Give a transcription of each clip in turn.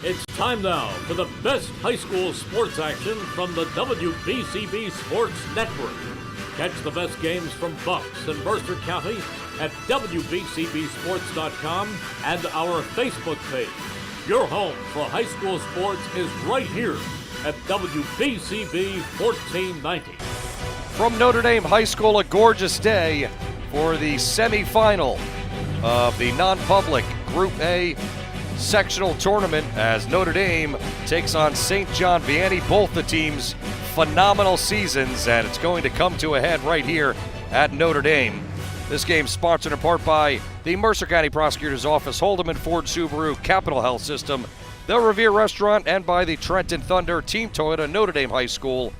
It's time now for the best high school sports action from the WBCB Sports Network. Catch the best games from Bucks and Mercer County at WBCBSports.com and our Facebook page. Your home for high school sports is right here at WBCB 1490. From Notre Dame High School, a gorgeous day for the semifinal of the non-public Group A sectional tournament as Notre Dame takes on St John Vianney. Both the teams phenomenal seasons, and it's going to come to a head right here at Notre Dame. This game sponsored in part by the Mercer County Prosecutor's Office, Holdeman Ford Subaru, Capital Health System, the Revere Restaurant, and by the Trenton Thunder, Team Toyota, Notre Dame High School,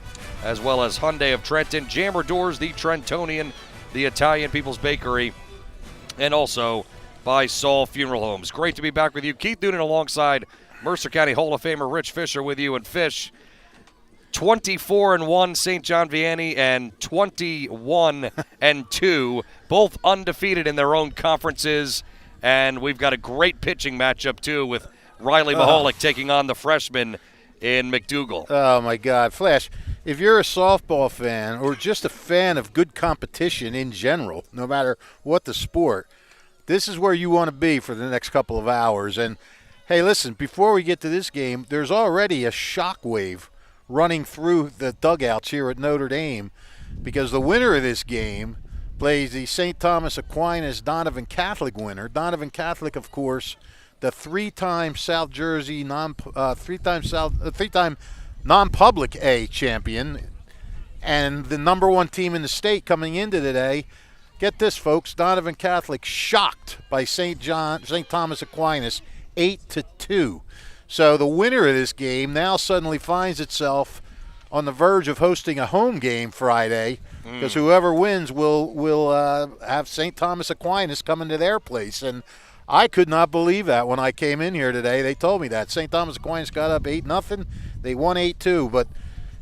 as well as Hyundai of Trenton, Jammer Doors, the Trentonian, the Italian People's Bakery, and also by Saul Funeral Homes. Great to be back with you. Keith Noonan alongside Mercer County Hall of Famer Rich Fisher with you. And Fish, 24-1 St. John Vianney and 21-2, both undefeated in their own conferences. And we've got a great pitching matchup, too, with Riley Mahalik taking on the freshman in McDougal. Oh, my God. Flash, if you're a softball fan or just a fan of good competition in general, no matter what the sport, this is where you want to be for the next couple of hours. And, hey, listen, before we get to this game, there's already a shockwave running through the dugouts here at Notre Dame because the winner of this game plays the St. Thomas Aquinas Donovan Catholic winner. Donovan Catholic, of course, the three-time South Jersey three-time non-public A champion and the number one team in the state coming into today. Get this, folks, Donovan Catholic shocked by St. Thomas Aquinas 8-2. So the winner of this game now suddenly finds itself on the verge of hosting a home game Friday because whoever wins will have St. Thomas Aquinas coming to their place. And I could not believe that when I came in here today. They told me that. St. Thomas Aquinas got up 8-0. They won 8-2. But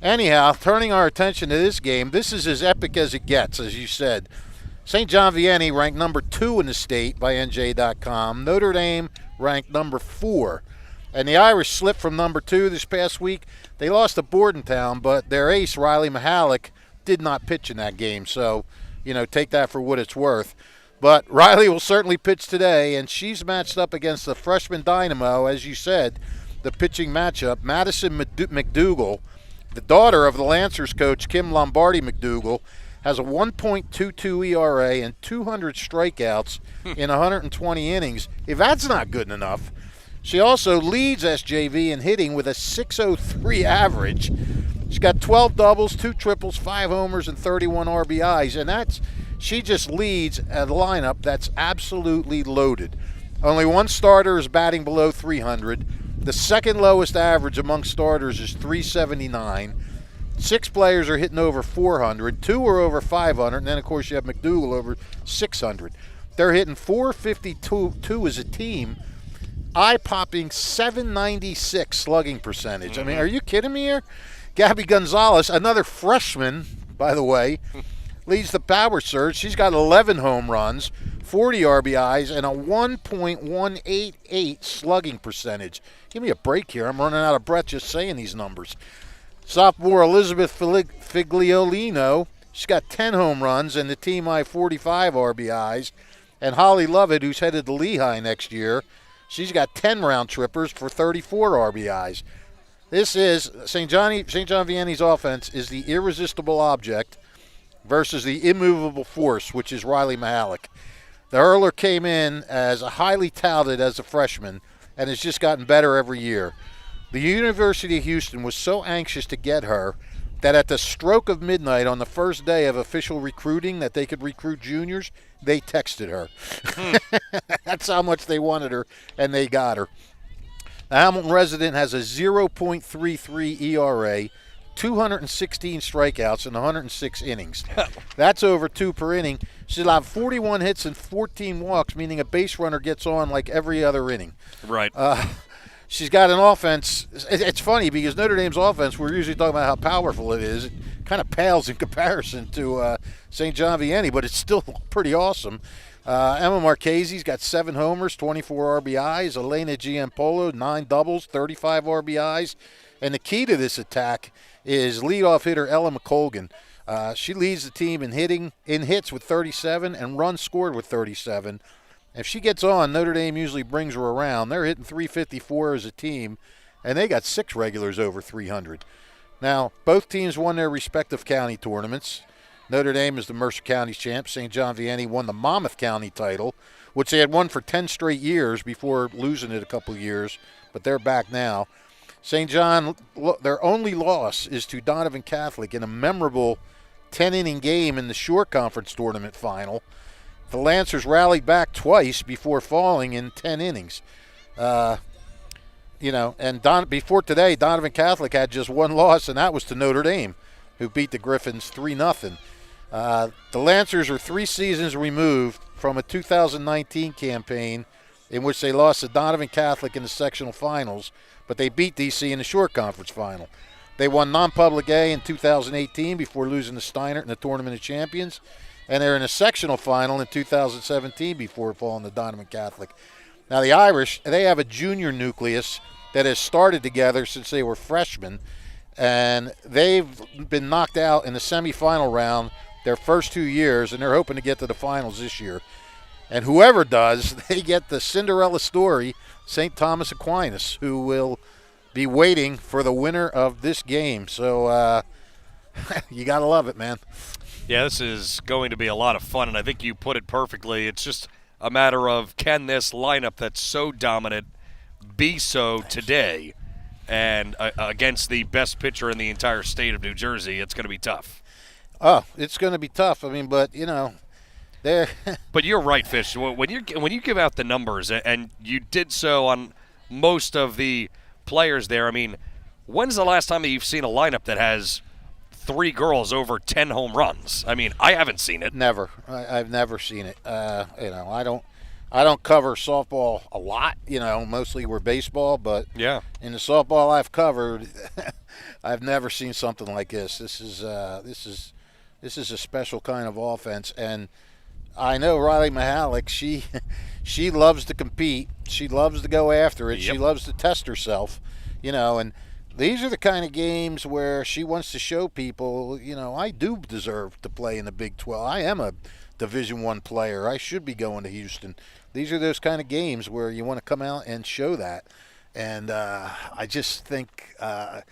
anyhow, turning our attention to this game, this is as epic as it gets, as you said. St. John Vianney ranked number 2 in the state by NJ.com. Notre Dame ranked number 4. And the Irish slipped from number 2 this past week. They lost to Bordentown, but their ace, Riley Mahalik, did not pitch in that game. So, take that for what it's worth. But Riley will certainly pitch today, and she's matched up against the freshman dynamo, as you said, the pitching matchup, Madison McDougal, the daughter of the Lancers coach, Kim Lombardi McDougal, has a 1.22 ERA and 200 strikeouts in 120 innings. If that's not good enough, she also leads SJV in hitting with a .603 average. She's got 12 doubles, 2 triples, 5 homers, and 31 RBIs, and she just leads a lineup that's absolutely loaded. Only one starter is batting below 300. The second lowest average among starters is 379. 6 players are hitting over 400. 2 are over 500. And then, of course, you have McDougal over 600. They're hitting 452 as a team. Eye-popping 796 slugging percentage. I mean, are you kidding me here? Gabby Gonzalez, another freshman, by the way, leads the power surge. She's got 11 home runs, 40 RBIs, and a 1.188 slugging percentage. Give me a break here. I'm running out of breath just saying these numbers. Sophomore Elizabeth Figliolino, she's got 10 home runs and the team high 45 RBIs. And Holly Lovett, who's headed to Lehigh next year, she's got 10 round trippers for 34 RBIs. This is St. John Vianney's offense is the irresistible object versus the immovable force, which is Riley Mahalik. The hurler came in as a highly touted as a freshman and has just gotten better every year. The University of Houston was so anxious to get her that at the stroke of midnight on the first day of official recruiting that they could recruit juniors, they texted her. That's how much they wanted her, and they got her. The Hamilton resident has a 0.33 ERA, 216 strikeouts in 106 innings. That's over 2 per inning. She'll have 41 hits and 14 walks, meaning a base runner gets on like every other inning. Right. She's got an offense. It's funny because Notre Dame's offense, we're usually talking about how powerful it is. It kind of pales in comparison to St. John Vianney, but it's still pretty awesome. Emma Marchese's got 7 homers, 24 RBIs. Elena Giampolo, 9 doubles, 35 RBIs. And the key to this attack is leadoff hitter Ella McColgan. She leads the team in hits with 37 and runs scored with 37. If she gets on, Notre Dame usually brings her around. They're hitting 354 as a team, and they got 6 regulars over 300. Now, both teams won their respective county tournaments. Notre Dame is the Mercer County champ. St. John Vianney won the Monmouth County title, which they had won for 10 straight years before losing it a couple years, but they're back now. St. John, their only loss is to Donovan Catholic in a memorable 10-inning game in the Shore Conference tournament final. The Lancers rallied back twice before falling in 10 innings. Before today, Donovan Catholic had just 1 loss, and that was to Notre Dame, who beat the Griffins 3-0. The Lancers are 3 seasons removed from a 2019 campaign in which they lost to Donovan Catholic in the sectional finals, but they beat DC in the Shore Conference final. They won non-public A in 2018 before losing to Steinert in the Tournament of Champions, and they're in a sectional final in 2017 before falling to Donovan Catholic. Now the Irish, they have a junior nucleus that has started together since they were freshmen, and they've been knocked out in the semifinal round their first 2 years, and they're hoping to get to the finals this year. And whoever does, they get the Cinderella story, St. Thomas Aquinas, who will be waiting for the winner of this game. So you got to love it, man. Yeah, this is going to be a lot of fun, and I think you put it perfectly. It's just a matter of, can this lineup that's so dominant be so today? And against the best pitcher in the entire state of New Jersey, it's going to be tough. Oh, it's going to be tough. I mean, but, you know, there. But you're right, Fish. When you give out the numbers, and you did so on most of the players there, I mean, when's the last time that you've seen a lineup that has 3 girls over 10 home runs? I mean, I haven't seen it. Never. I've never seen it. I don't cover softball a lot. Mostly we're baseball, but yeah, in the softball I've covered, I've never seen something like this. This is a special kind of offense, and I know Riley Mihalik. She loves to compete. She loves to go after it. Yep. She loves to test herself. And these are the kind of games where she wants to show people, I do deserve to play in the Big 12. I am a Division I player. I should be going to Houston. These are those kind of games where you want to come out and show that. And I just think, I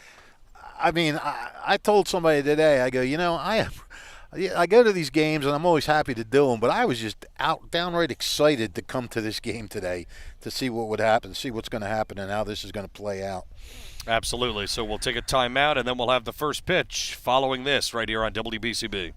told somebody today, I go, I go to these games and I'm always happy to do them, but I was just downright excited to come to this game today to see what would happen, see what's going to happen and how this is going to play out. Absolutely. So we'll take a timeout, and then we'll have the first pitch following this right here on WBCB.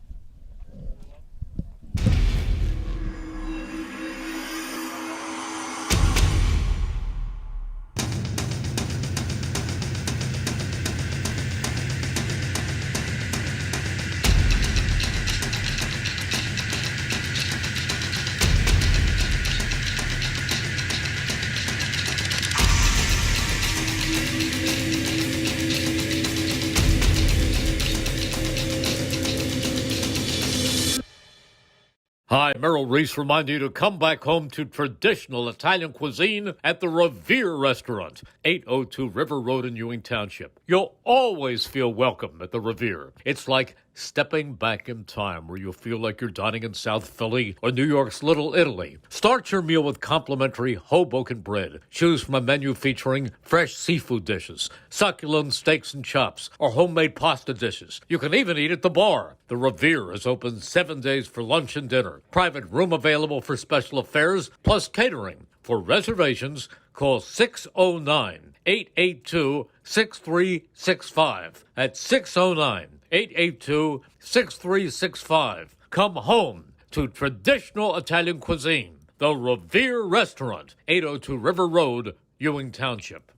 Hi, Merrill Reese reminding you to come back home to traditional Italian cuisine at the Revere Restaurant, 802 River Road in Ewing Township. You'll always feel welcome at the Revere. It's like stepping back in time where you'll feel like you're dining in South Philly or New York's Little Italy. Start your meal with complimentary Hoboken bread. Choose from a menu featuring fresh seafood dishes, succulent steaks and chops, or homemade pasta dishes. You can even eat at the bar. The Revere is open 7 days for lunch and dinner. Private room available for special affairs, plus catering. For reservations, call 609-882-6365. That's 609-882-6365. Come home to traditional Italian cuisine. The Revere Restaurant, 802 River Road, Ewing Township.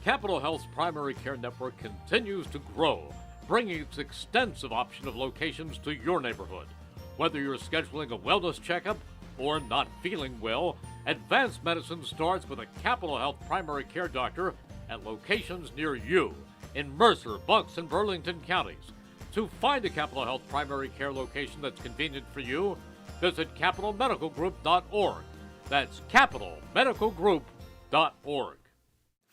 Capital Health's primary care network continues to grow, bringing its extensive option of locations to your neighborhood. Whether you're scheduling a wellness checkup or not feeling well, advanced medicine starts with a Capital Health primary care doctor at locations near you in Mercer, Bucks, and Burlington counties. To find a Capital Health primary care location that's convenient for you, visit capitalmedicalgroup.org. That's capitalmedicalgroup.org.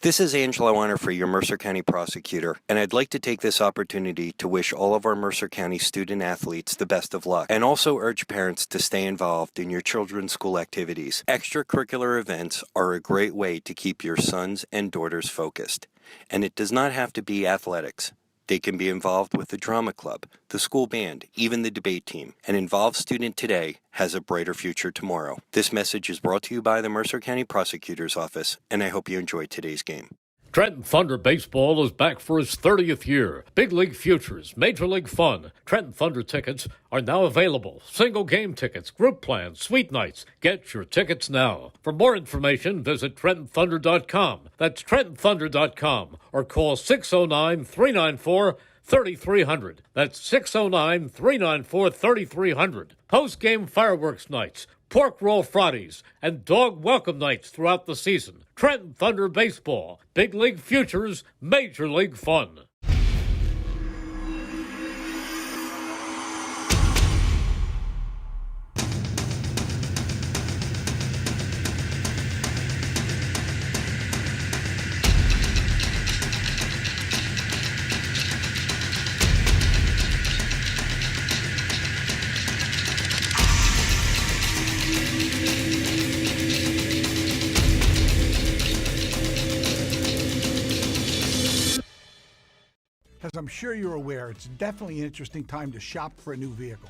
This is Angelo Honor, your Mercer County prosecutor, and I'd like to take this opportunity to wish all of our Mercer County student athletes the best of luck, and also urge parents to stay involved in your children's school activities. Extracurricular events are a great way to keep your sons and daughters focused, and it does not have to be athletics. They can be involved with the drama club, the school band, even the debate team. An involved student today has a brighter future tomorrow. This message is brought to you by the Mercer County Prosecutor's Office, and I hope you enjoyed today's game. Trenton Thunder Baseball is back for its 30th year. Big League Futures, Major League Fun. Trenton Thunder tickets are now available. Single game tickets, group plans, suite nights. Get your tickets now. For more information, visit TrentonThunder.com. That's TrentonThunder.com. Or call 609-394-3300. That's 609-394-3300. Post-game fireworks nights, pork roll Fridays, and dog welcome nights throughout the season. Trenton Thunder Baseball, Big League Futures, Major League Fun. As I'm sure you're aware, it's definitely an interesting time to shop for a new vehicle.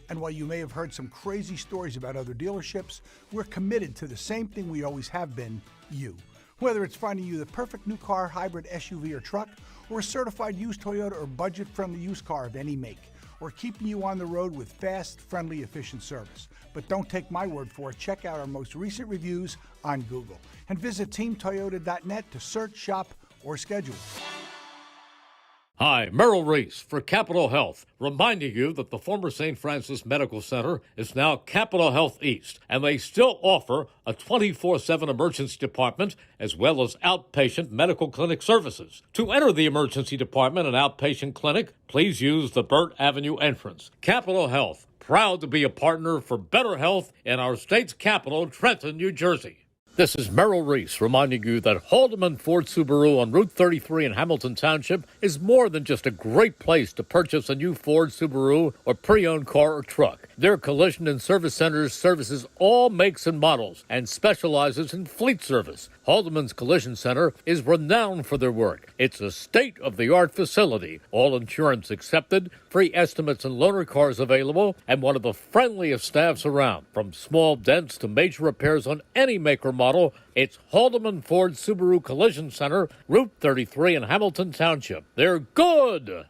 And while you may have heard some crazy stories about other dealerships, we're committed to the same thing we always have been, you. Whether it's finding you the perfect new car, hybrid, SUV, or truck, or a certified used Toyota or budget-friendly used car of any make, or keeping you on the road with fast, friendly, efficient service. But don't take my word for it. Check out our most recent reviews on Google. And visit teamtoyota.net to search, shop, or schedule. Hi, Merrill Reese for Capital Health, reminding you that the former St. Francis Medical Center is now Capital Health East, and they still offer a 24/7 emergency department as well as outpatient medical clinic services. To enter the emergency department and outpatient clinic, please use the Burt Avenue entrance. Capital Health, proud to be a partner for better health in our state's capital, Trenton, New Jersey. This is Merrill Reese reminding you that Haldeman Ford Subaru on Route 33 in Hamilton Township is more than just a great place to purchase a new Ford, Subaru, or pre-owned car or truck. Their collision and service centers services all makes and models and specializes in fleet service. Haldeman's Collision Center is renowned for their work. It's a state-of-the-art facility, all insurance accepted, free estimates and loaner cars available, and one of the friendliest staffs around. From small dents to major repairs on any make or model, it's Haldeman Ford Subaru Collision Center, Route 33 in Hamilton Township. They're good!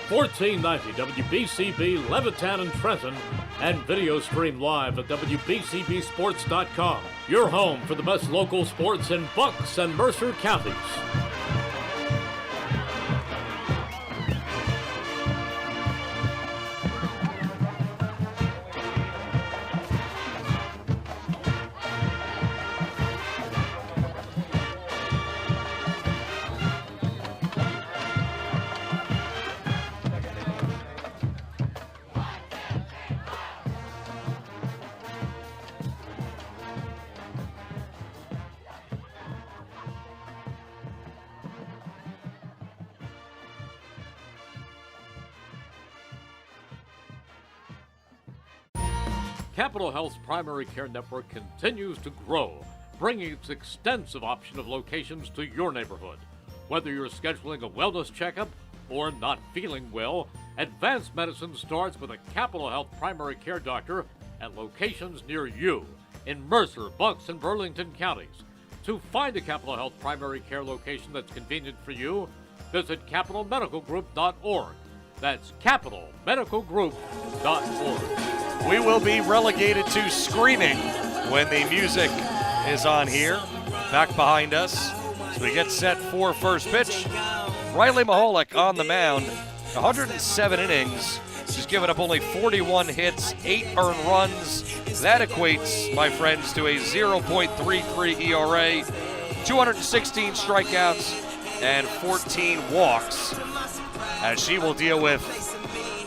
$14.90 WBCB Levittown and Trenton, and video stream live at WBCBsports.com. Your home for the best local sports in Bucks and Mercer counties. Capital Health's primary care network continues to grow, bringing its extensive option of locations to your neighborhood. Whether you're scheduling a wellness checkup or not feeling well, advanced medicine starts with a Capital Health primary care doctor at locations near you in Mercer, Bucks, and Burlington counties. To find a Capital Health primary care location that's convenient for you, visit capitalmedicalgroup.org. That's capitalmedicalgroup.org. We will be relegated to screaming when the music is on here. Back behind us as we get set for first pitch. Riley Mahalik on the mound, 107 innings. She's given up only 41 hits, 8 earned runs. That equates, my friends, to a 0.33 ERA, 216 strikeouts, and 14 walks, as she will deal with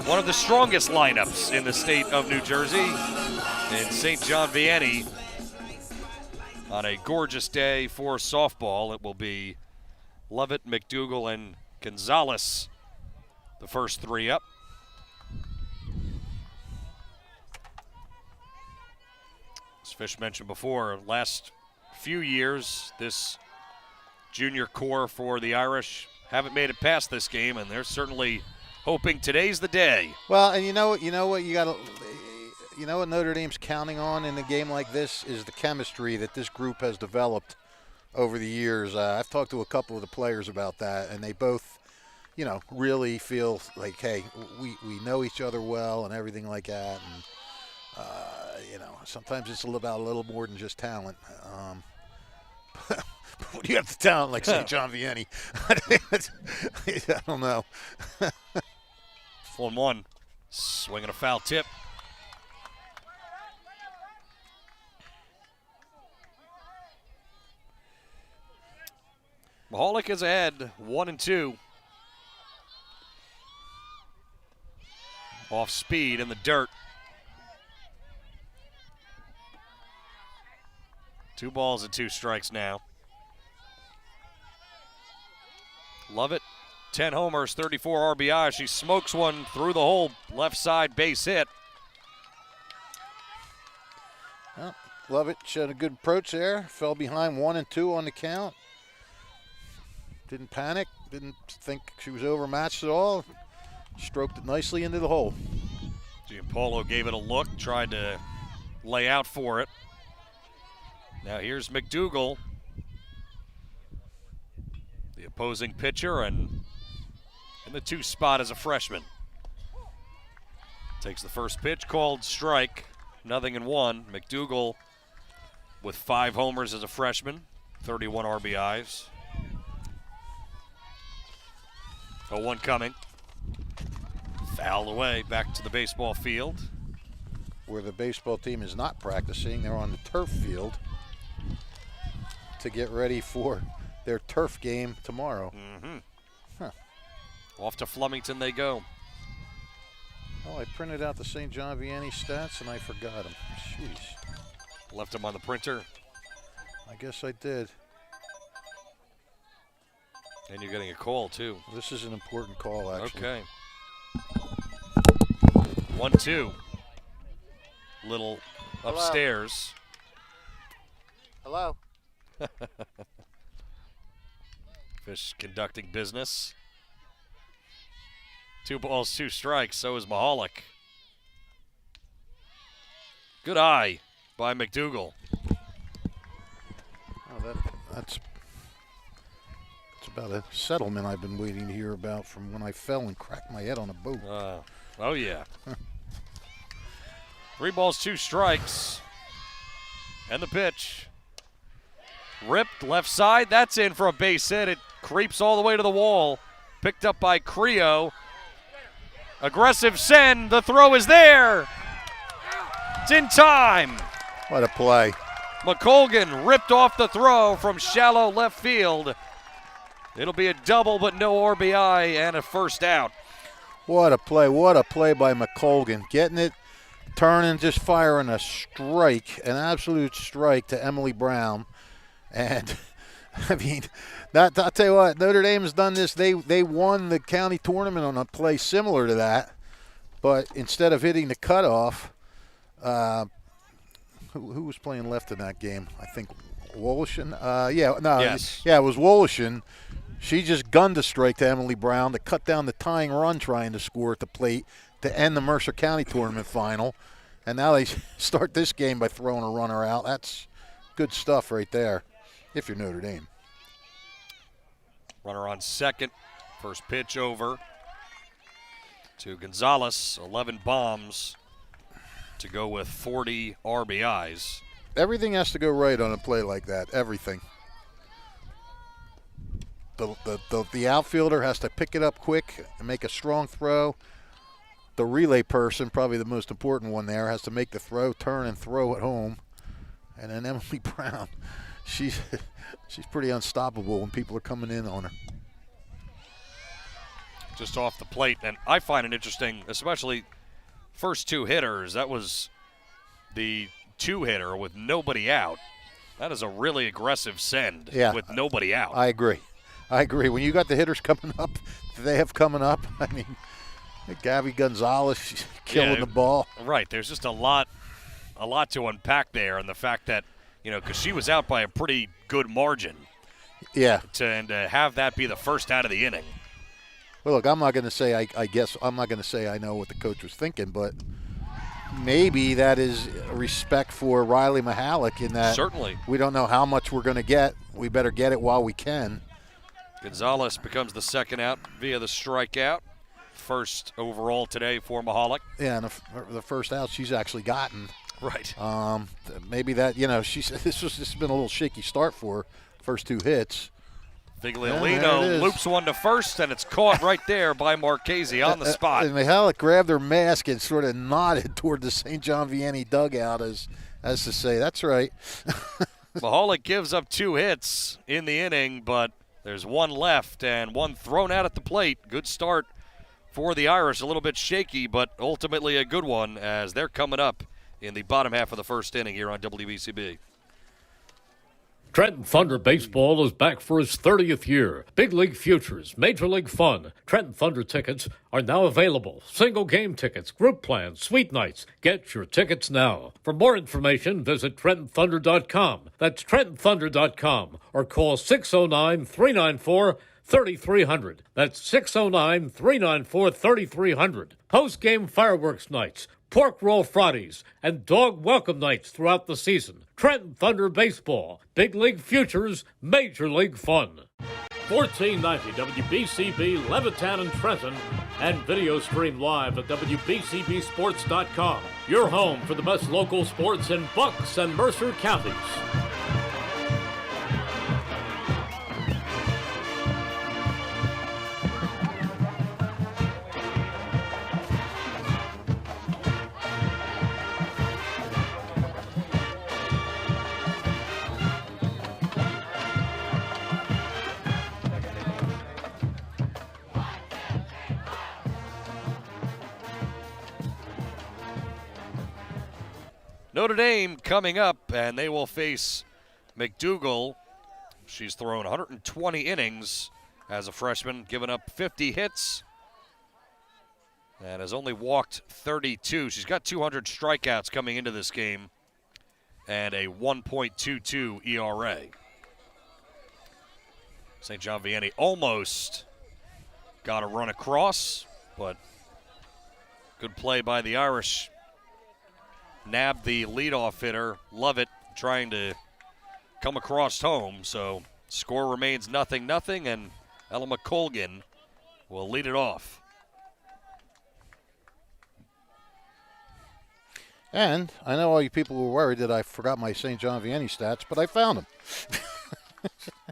one of the strongest lineups in the state of New Jersey in St. John Vianney. On a gorgeous day for softball, it will be Lovett, McDougal, and Gonzalez, the first three up. As Fish mentioned before, last few years, this junior core for the Irish haven't made it past this game, and they're certainly hoping today's the day. Well, and you know what Notre Dame's counting on in a game like this is the chemistry that this group has developed over the years. I've talked to a couple of the players about that, and they both, really feel like, hey, we know each other well and everything like that. And sometimes it's about a little more than just talent. When you have the talent like St. John Vianney, I don't know. 1-1, swinging a foul tip. Mahalik is ahead, 1-2. Off speed in the dirt. 2 balls and 2 strikes now. Lovett, 10 homers, 34 RBI. She smokes one through the hole, left side base hit. Well, Lovett showed a good approach there. Fell behind 1-2 on the count. Didn't panic. Didn't think she was overmatched at all. Stroked it nicely into the hole. Giampolo gave it a look, tried to lay out for it. Now here's McDougal, the opposing pitcher, and in the 2 spot as a freshman. Takes the first pitch, called strike, 0-1. McDougal with 5 homers as a freshman, 31 RBIs. 0-1 coming. Fouled away, back to the baseball field. Where the baseball team is not practicing, they're on the turf field to get ready for their turf game tomorrow. Mm-hmm. Off to Flemington they go. Oh, I printed out the St. John Vianney stats and I forgot them. Jeez. Left them on the printer. I guess I did. And you're getting a call, too. This is an important call, actually. Okay. 1-2. Little upstairs. Hello. Fish conducting business. 2 balls, 2 strikes. So is Mahalik. Good eye by McDougal. Oh, that's about a settlement I've been waiting to hear about from when I fell and cracked my head on a boat. Oh, yeah. 3 balls, 2 strikes. And the pitch. Ripped left side. That's in for a base hit. It creeps all the way to the wall. Picked up by Creo. Aggressive send. The throw is there. It's in time. What a play. McColgan ripped off the throw from shallow left field. It'll be a double, but no RBI and a first out. What a play. What a play by McColgan. Getting it, turning, just firing a strike, an absolute strike to Emily Brown. And, I mean, I'll tell you what, Notre Dame has done this. They won the county tournament on a play similar to that. But instead of hitting the cutoff, who was playing left in that game? I think Wolishin? Yes. Yeah, it was Wolishin. She just gunned a strike to Emily Brown to cut down the tying run trying to score at the plate to end the Mercer County tournament final. And now they start this game by throwing a runner out. That's good stuff right there, if you're Notre Dame. Runner on second. First pitch over. to Gonzalez, 11 bombs to go with 40 RBIs. Everything has to go right on a play like that. Everything. The outfielder has to pick it up quick and make a strong throw. The relay person, probably the most important one there, has to make the throw, turn, and throw it home. And then Emily Brown, she's pretty unstoppable when people are coming in on her. Just off the plate, and I find it interesting, especially first two hitters. That was the two-hitter with nobody out. That is a really aggressive send with nobody out. I agree. When you got the hitters coming up, they have coming up. I mean, Gabby Gonzalez, she's killing the ball. Right. There's just a lot to unpack there, and the fact that, because she was out by a pretty good margin. Yeah. And to have that be the first out of the inning. Well, look, I'm not going to say I'm not going to say I know what the coach was thinking, but maybe that is respect for Riley Mihalik in that certainly we don't know how much we're going to get. We better get it while we can. Gonzalez becomes the second out via the strikeout. First overall today for Mihalik. Yeah, and the first out she's actually gotten. Right. Maybe that, this has been a little shaky start for her, first two hits. Figliolino loops one to first, and it's caught right there by Marchese on the spot. And Mihalik grabbed her mask and sort of nodded toward the St. John Vianney dugout as to say, that's right. Mihalik gives up 2 hits in the inning, but there's one left and one thrown out at the plate. Good start for the Irish. A little bit shaky, but ultimately a good one as they're coming up in the bottom half of the first inning here on WBCB. Trenton Thunder Baseball is back for its 30th year. Big League Futures, Major League Fun. Trenton Thunder tickets are now available. Single game tickets, group plans, suite nights. Get your tickets now. For more information, visit TrentonThunder.com. That's TrentonThunder.com or call 609-394-3300. That's 609-394-3300. Post-game fireworks nights, pork roll Fridays, and dog welcome nights throughout the season. Trenton Thunder Baseball, Big League Futures, Major League Fun. 1490 WBCB, Levittown and Trenton, and video stream live at WBCBSports.com. Your home for the best local sports in Bucks and Mercer counties. Notre Dame coming up, and they will face McDougal. She's thrown 120 innings as a freshman, given up 50 hits, and has only walked 32. She's got 200 strikeouts coming into this game and a 1.22 ERA. St. John Vianney almost got a run across, but good play by the Irish. Nabbed the leadoff hitter, Lovett, trying to come across home. So score remains 0-0, and Ella McColgan will lead it off. And I know all you people were worried that I forgot my St. John Vianney stats, but I found them.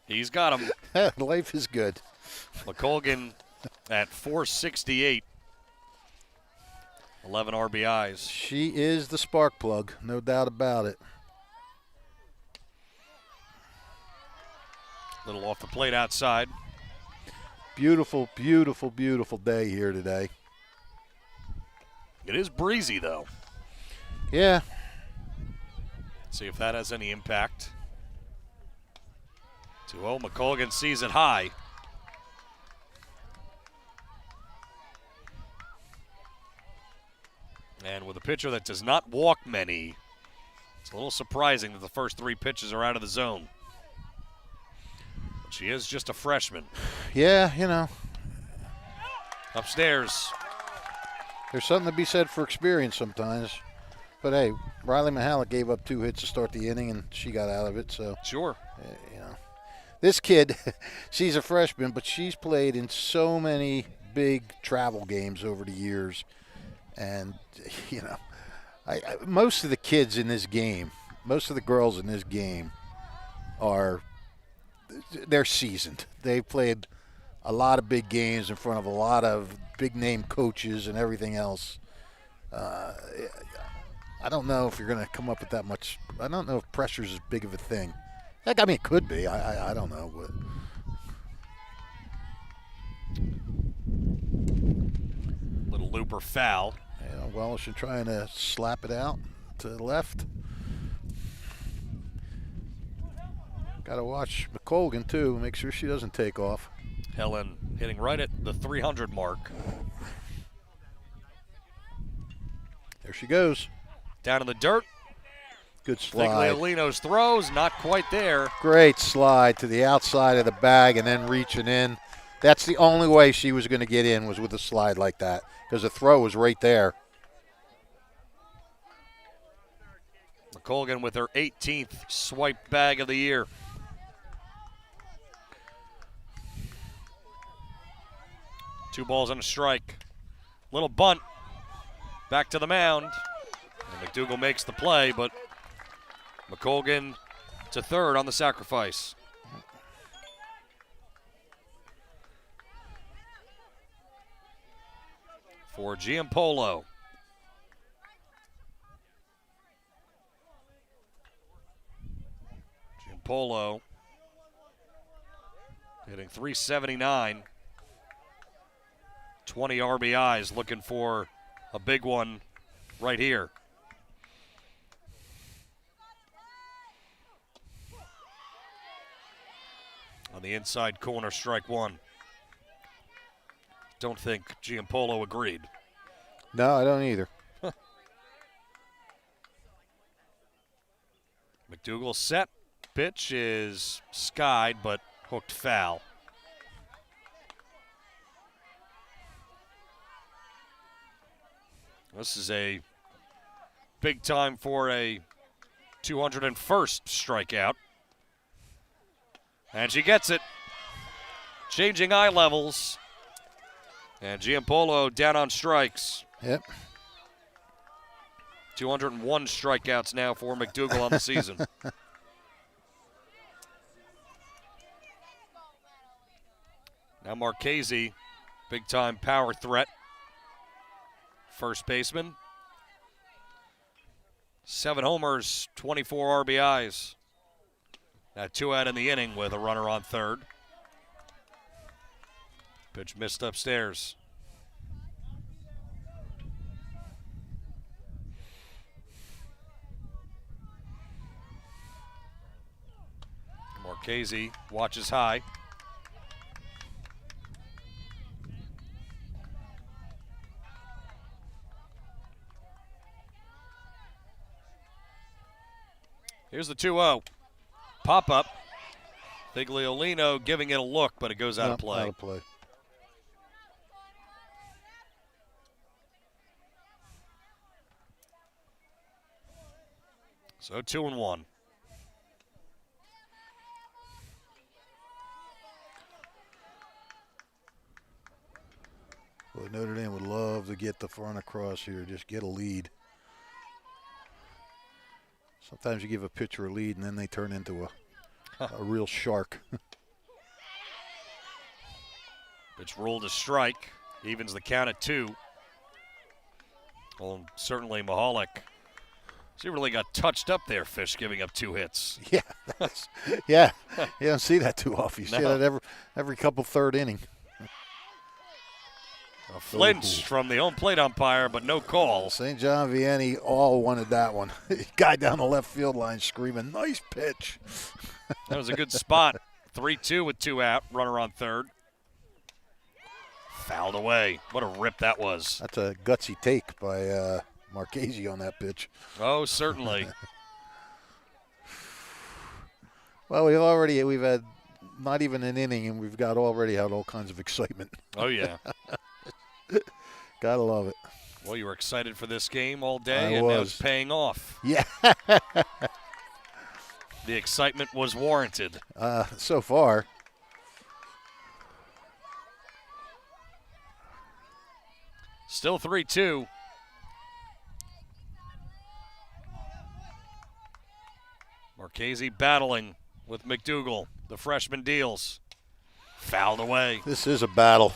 He's got them. Life is good. McColgan at 468. 11 RBIs. She is the spark plug, no doubt about it. Little off the plate outside. Beautiful, beautiful, beautiful day here today. It is breezy, though. Yeah. See if that has any impact. 2-0, McColgan sees it high. And with a pitcher that does not walk many, it's a little surprising that the first 3 pitches are out of the zone. But she is just a freshman. Yeah, Upstairs. There's something to be said for experience sometimes. But, hey, Riley Mihalik gave up 2 hits to start the inning, and she got out of it. So Sure. This kid, she's a freshman, but she's played in so many big travel games over the years, and most of the kids in this game, most of the girls in this game they're seasoned. They played a lot of big games in front of a lot of big name coaches and everything else. I don't know if you're going to come up with that much. I don't know if pressure's as big of a thing. Heck, I mean, it could be. I don't know. But. Little looper foul. Yeah, Welsh trying to slap it out to the left. Got to watch McColgan, too. Make sure she doesn't take off. Helen hitting right at the 300 mark. There she goes. Down in the dirt. Good slide. Figliolino's throws, not quite there. Great slide to the outside of the bag and then reaching in. That's the only way she was going to get in, was with a slide like that, because the throw was right there. McColgan with her 18th swipe bag of the year. Two balls and a strike. Little bunt. Back to the mound. And McDougal makes the play, but McColgan to third on the sacrifice. For Giampolo. Giampolo hitting .379. 20 RBIs, looking for a big one right here. On the inside corner, strike one. Don't think Giampolo agreed. No, I don't either. McDougal set. Pitch is skied, but hooked foul. This is a big time for a 201st strikeout. And she gets it. Changing eye levels. And Giampolo down on strikes. Yep. 201 strikeouts now for McDougal on the season. Now Marchese, big time power threat. First baseman. 7 homers, 24 RBIs. Now 2 out in the inning with a runner on third. Pitch missed upstairs. Marchese watches high. Here's the 2-0. Pop up. Figliolino giving it a look, but it goes out of play. Out of play. So 2-1. Well, Notre Dame would love to get the front across here, just get a lead. Sometimes you give a pitcher a lead and then they turn into a real shark. Pitch ruled a strike. Evens the count at 2. Well, certainly Mahalik. She really got touched up there, Fish, giving up 2 hits. Yeah, yeah. You don't see that too often. You see No. that every couple third inning. A flinch from the home plate umpire, but no call. St. John Vianney all wanted that one. Guy down the left field line screaming, nice pitch. That was a good spot. 3-2 with 2 out. Runner on third. Fouled away. What a rip that was. That's a gutsy take by Marchese on that pitch. Oh, certainly. Well, we've had not even an inning, and we've already had all kinds of excitement. Oh, yeah. Gotta love it. Well, you were excited for this game all day, I and now was. it's paying off. Yeah. The excitement was warranted. So far. Still 3-2. Marchese battling with McDougal. The freshman deals. Fouled away. This is a battle.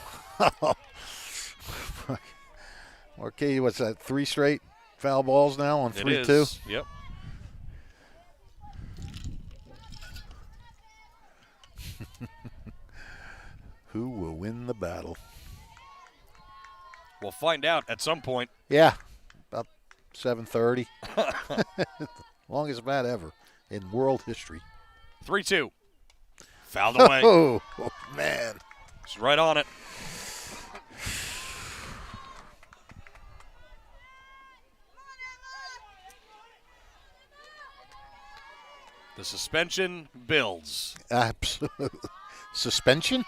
Marquez, what's that, 3 straight foul balls now on 3-2? Yep. Who will win the battle? We'll find out at some point. Yeah, about 7:30. Longest bat ever in world history. 3-2. Fouled away. Oh, man. She's right on it. The suspension builds. Absolutely. Suspension?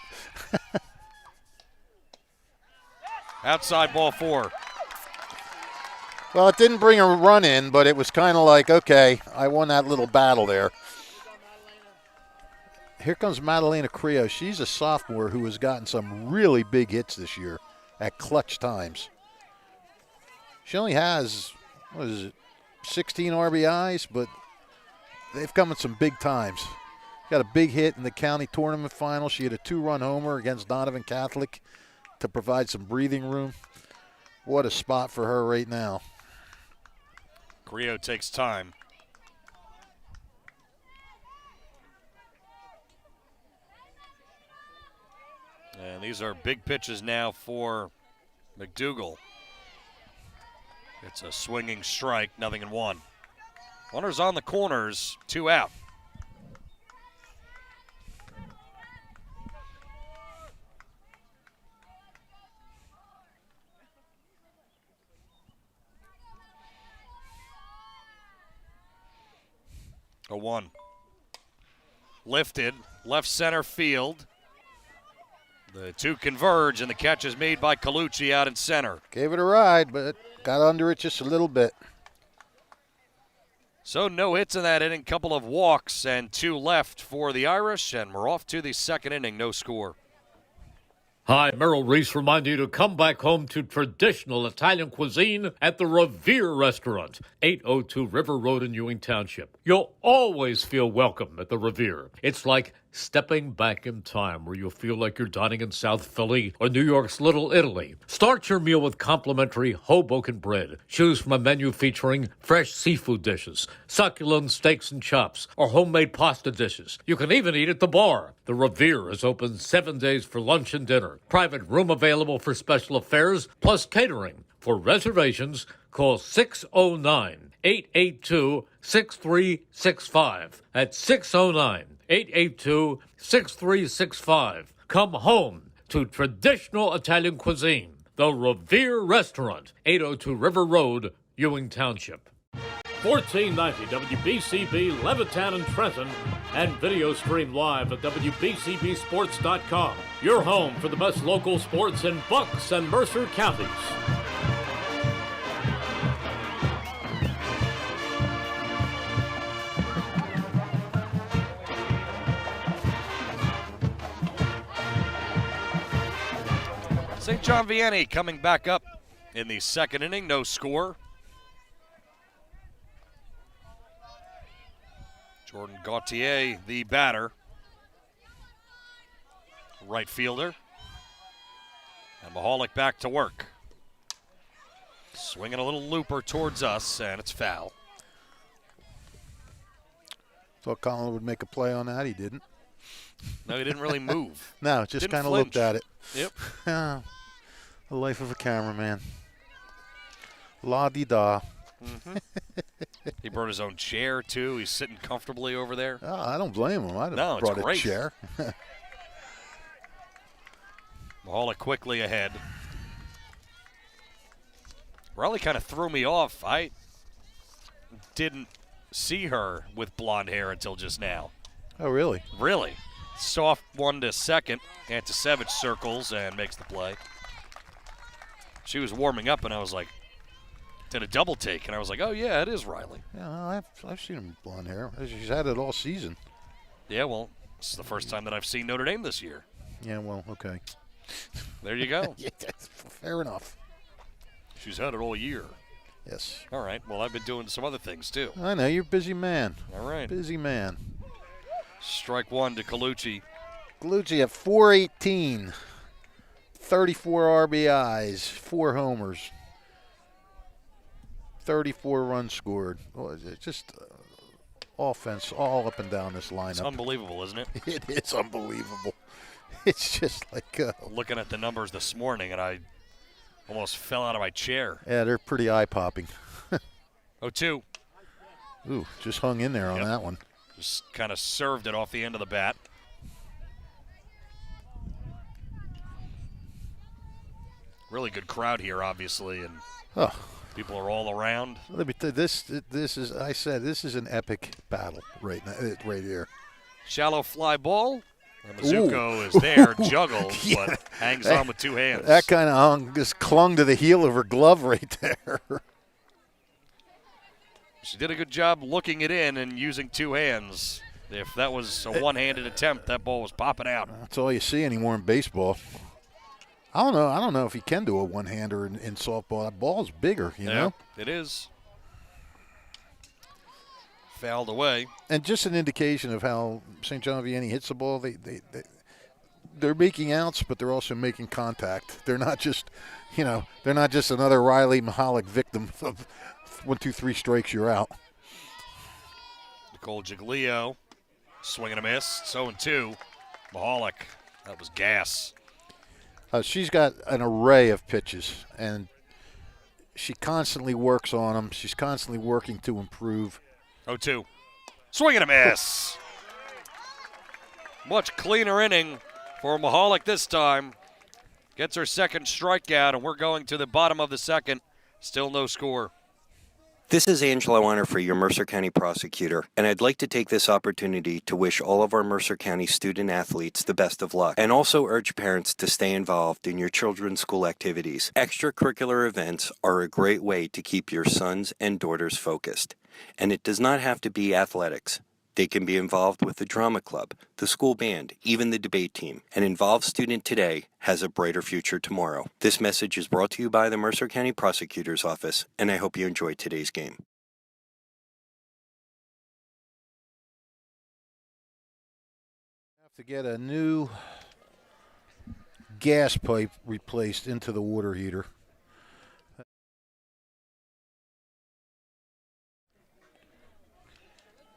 Outside ball 4. Well, it didn't bring a run in, but it was kind of like, okay, I won that little battle there. Here comes Madalena Creo. She's a sophomore who has gotten some really big hits this year at clutch times. She only has, 16 RBIs, but they've come at some big times. Got a big hit in the county tournament final. She had a 2-run homer against Donovan Catholic to provide some breathing room. What a spot for her right now. Creo takes time. And these are big pitches now for McDougal. It's a swinging strike, 0-1. Runners on the corners, 2 out. A 1. Lifted, left center field. The 2 converge, and the catch is made by Colucci out in center. Gave it a ride, but got under it just a little bit. So no hits in that inning, couple of walks, and 2 left for the Irish, and we're off to the second inning, no score. Hi, Merrill Reese reminding you to come back home to traditional Italian cuisine at the Revere Restaurant, 802 River Road in Ewing Township. You'll always feel welcome at the Revere. It's like stepping back in time where you'll feel like you're dining in South Philly or New York's Little Italy. Start your meal with complimentary Hoboken bread. Choose from a menu featuring fresh seafood dishes, succulent steaks and chops, or homemade pasta dishes. You can even eat at the bar. The Revere is open 7 days for lunch and dinner. Private room available for special affairs, plus catering. For reservations, call 609-882-6365. That's 609-882-6365. Come home to traditional Italian cuisine. The Revere Restaurant, 802 River Road, Ewing Township. 1490 WBCB Levittown and Trenton, and video stream live at WBCBsports.com. Your home for the best local sports in Bucks and Mercer counties. St. John Vianney coming back up in the second inning, no score. Jordan Gauthier, the batter. Right fielder. And Mahalik back to work. Swinging a little looper towards us, and it's foul. Thought Colin would make a play on that. He didn't. No, he didn't really move. No, just kind of looked at it. Yep. The life of a cameraman. La-di-da. Mm-hmm. He brought his own chair, too. He's sitting comfortably over there. Oh, I don't blame him. I'd have brought a chair. Mahalik quickly ahead. Riley kind of threw me off. I didn't see her with blonde hair until just now. Oh, really? Really. Soft one to second. Antisevich circles and makes the play. She was warming up, and I was like, did a double take, and I was like, oh, yeah, it is Riley. Yeah, I've seen him with blonde hair. She's had it all season. Yeah, well, this is the first time that I've seen Notre Dame this year. Yeah, well, okay. There you go. Yeah, fair enough. She's had it all year. Yes. All right. Well, I've been doing some other things, too. I know. You're a busy man. All right. Busy man. Strike one to Colucci. Colucci at 418. 34 RBIs, 4 homers. 34 runs scored. Oh, it's just offense all up and down this lineup. It's unbelievable, isn't it? It is unbelievable. It's just like looking at the numbers this morning, and I almost fell out of my chair. Yeah, they're pretty eye-popping. 0-2. Ooh, just hung in there on that one. Just kind of served it off the end of the bat. Really good crowd here, obviously, and people are all around. Let me tell you, this is, I said, this is an epic battle right now, right here. Shallow fly ball. And Mizuko is there, juggles, but hangs on with 2 hands. That kind of just clung to the heel of her glove right there. She did a good job looking it in and using 2 hands. If that was a one-handed attempt, that ball was popping out. That's all you see anymore in baseball. I don't know if he can do a one-hander in softball. That ball's bigger, you know? It is. Fouled away. And just an indication of how St. John Vianney hits the ball. They're making outs, but they're also making contact. They're not just, they're not just another Riley Mahalik victim of 1, 2, 3 strikes, you're out. Nicole Giglio, swing and a miss. 0-2. Mahalik, that was gas. She's got an array of pitches, and she constantly works on them. She's constantly working to improve. 0-2. Swing and a miss. Much cleaner inning for Mahalik this time. Gets her second strikeout, and we're going to the bottom of the second. Still no score. This is Angelo Honor, your Mercer County prosecutor, and I'd like to take this opportunity to wish all of our Mercer County student athletes the best of luck, and also urge parents to stay involved in your children's school activities. Extracurricular events are a great way to keep your sons and daughters focused, and it does not have to be athletics. They can be involved with the drama club, the school band, even the debate team. An involved student today has a brighter future tomorrow. This message is brought to you by the Mercer County Prosecutor's Office, and I hope you enjoyed today's game. Have to get a new gas pipe replaced into the water heater.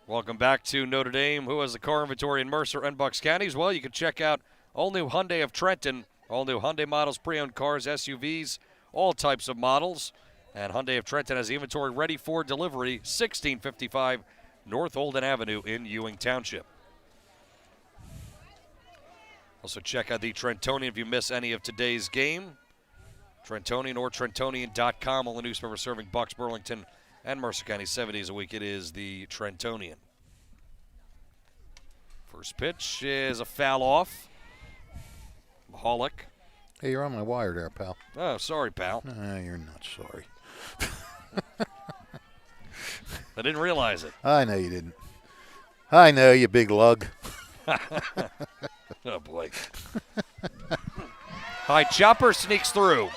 Welcome back to Notre Dame. Who has the car inventory in Mercer and Bucks counties? Well, you can check out all new Hyundai of Trenton, all new Hyundai models, pre-owned cars, SUVs, all types of models. And Hyundai of Trenton has the inventory ready for delivery, 1655 North Olden Avenue in Ewing Township. Also check out the Trentonian if you miss any of today's game. Trentonian or Trentonian.com, all the newspaper serving Bucks, Burlington, and Mercer County 7 days a week. It is the Trentonian. First pitch is a foul off. Mahalik. Hey, you're on my wire there, pal. Oh, sorry, pal. You're not sorry. I didn't realize it. I know you didn't. I know, you big lug. Oh, boy. High chopper sneaks through.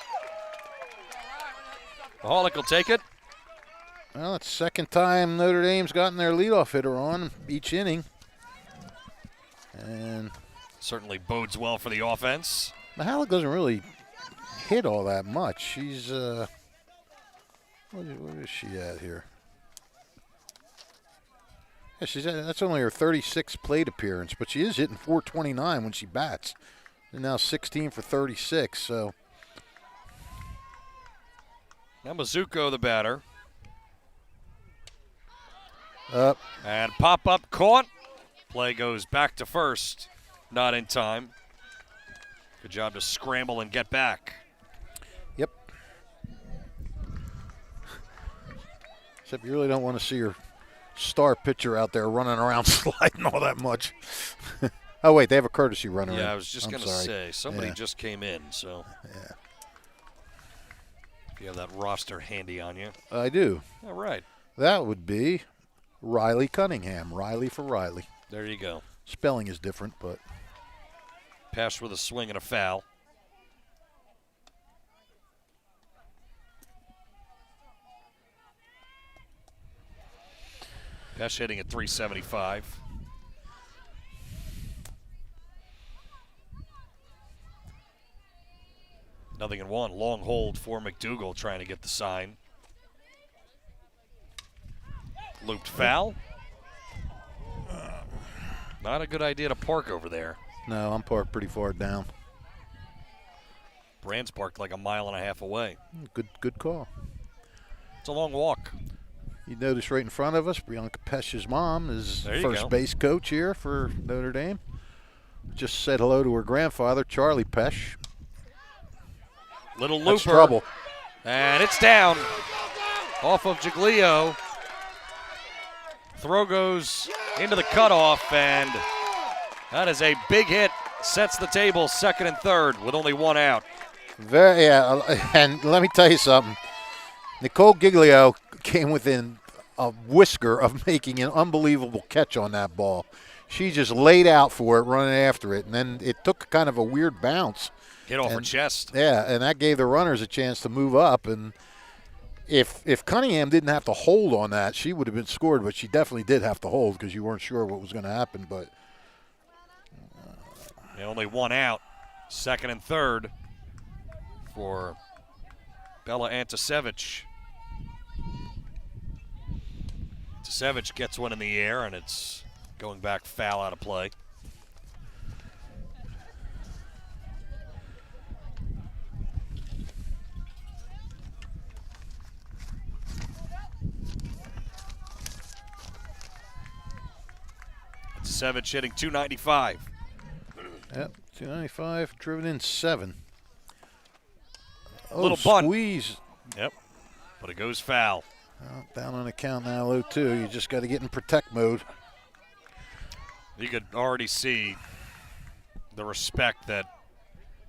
Mahalik will take it. Well, it's the second time Notre Dame's gotten their leadoff hitter on each inning. And certainly bodes well for the offense. Mahalik doesn't really hit all that much. She's, what is she at here? Yeah, that's only her 36th plate appearance, but she is hitting .429 when she bats. And now 16 for 36, so. Now Mizuko, the batter. Up. And pop-up caught. Play goes back to first. Not in time. Good job to scramble and get back. Yep. Except you really don't want to see your star pitcher out there running around sliding all that much. Oh, wait, they have a courtesy runner. Yeah, I was just going to sorry. say, somebody just came in, so. Yeah. If you have that roster handy on you. I do. All right. That would be Riley Cunningham. Riley for Riley. There you go. Spelling is different, but. Pass with a swing and a foul. Pesh hitting at 375. Nothing in one. Long hold for McDougal trying to get the sign. Looped foul. Not a good idea to park over there. No, I'm parked pretty far down. Brand's parked like a mile and a half away. Good call. It's a long walk. You notice right in front of us, Bianca Pesh's mom is There you first go. base coach here for Notre Dame. Just said hello to her grandfather, Charlie Pesh. Little looper. That's trouble. And it's down off of Giglio. Throw goes into the cutoff, and that is a big hit. Sets the table second and third with only one out. And let me tell you something. Nicole Giglio came within a whisker of making an unbelievable catch on that ball. She just laid out for it, running after it, and then it took kind of a weird bounce. Hit off her chest. Yeah, and that gave the runners a chance to move up. And if Cunningham didn't have to hold on that, she would have been scored, but she definitely did have to hold because you weren't sure what was going to happen. But only one out. Second and third for Bella Antasevich. Antasevich gets one in the air, and it's going back foul out of play. Antasevich hitting 295. Yep, 295, driven in 7. Little bunt. Squeeze. Yep, but it goes foul. Well, down on the count now, 0-2. You just got to get in protect mode. You could already see the respect that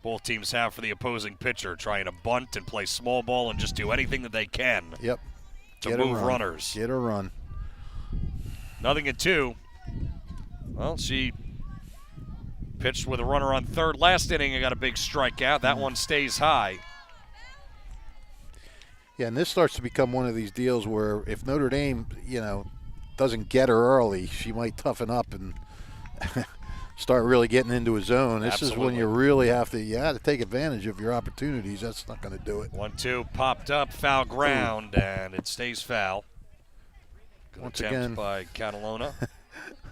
both teams have for the opposing pitcher, trying to bunt and play small ball and just do anything that they can Yep. to Get a move run. runners. Get a run. Nothing at 2. Well, she pitched with a runner on third last inning and got a big strikeout. That one stays high. Yeah, and this starts to become one of these deals where if Notre Dame, doesn't get her early, she might toughen up and start really getting into a zone. This is when you really have to take advantage of your opportunities. That's not going to do it. 1-2 popped up, foul ground, and it stays foul. Good Once attempt again by Catalona.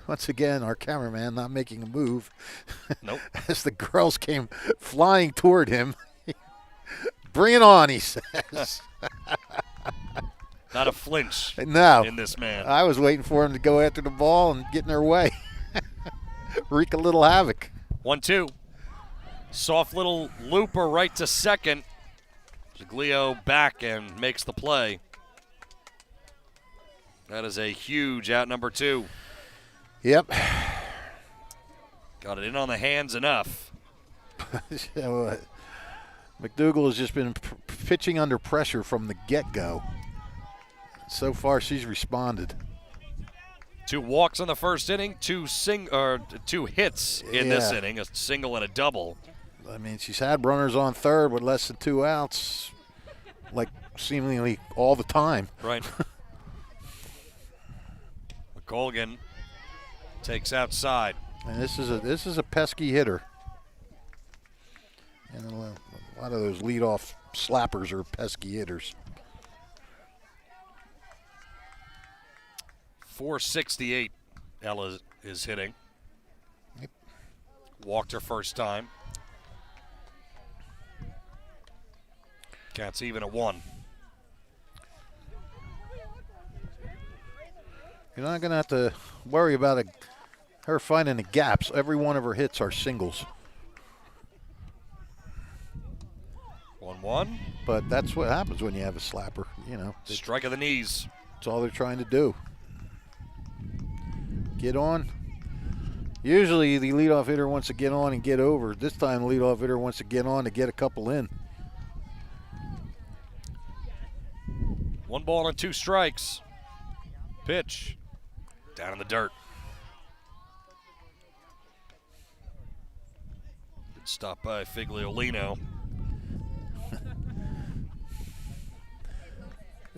Once again, our cameraman not making a move. Nope. As the girls came flying toward him. Bring it on, he says. Not a flinch No. in this man. I was waiting for him to go after the ball and get in their way. Wreak a little havoc. 1-2. Soft little looper right to second. Giglio back and makes the play. That is a huge out, number 2. Yep. Got it in on the hands enough. McDougal has just been pitching under pressure from the get-go. So far, she's responded. 2 walks in the first inning, 2 hits in this inning, a single and a double. I mean, she's had runners on third with less than 2 outs, like seemingly all the time. Right. McColgan takes outside. And this is a pesky hitter. And a lot of those leadoff slappers are pesky hitters. 468 Ella is hitting. Yep. Walked her first time. Cat's even at 1. You're not going to have to worry about her finding the gaps. Every one of her hits are singles. 1-1. But that's what happens when you have a slapper. Strike of the knees. That's all they're trying to do. Get on. Usually the leadoff hitter wants to get on and get over. This time the leadoff hitter wants to get on to get a couple in. 1 ball and 2 strikes. Pitch. Down in the dirt. Good stop by Figliolino.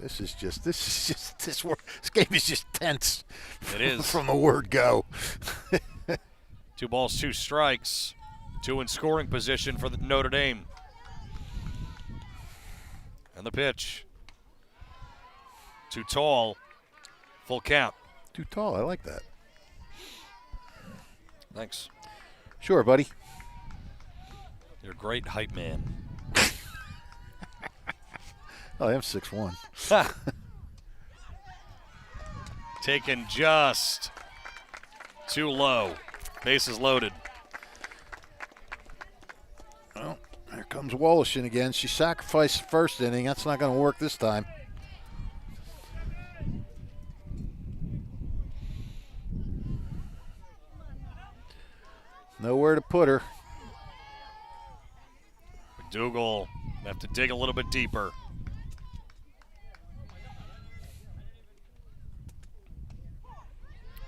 This game is just tense. It is. From the word go. 2 balls, 2 strikes. 2 in scoring position for the Notre Dame. And the pitch. Too tall. Full count. Too tall. I like that. Thanks. Sure, buddy. You're a great hype man. Oh, I am 6'1". Taken just too low. Bases loaded. Well, here comes Woloshin again. She sacrificed the first inning. That's not going to work this time. Nowhere to put her. McDougal have to dig a little bit deeper.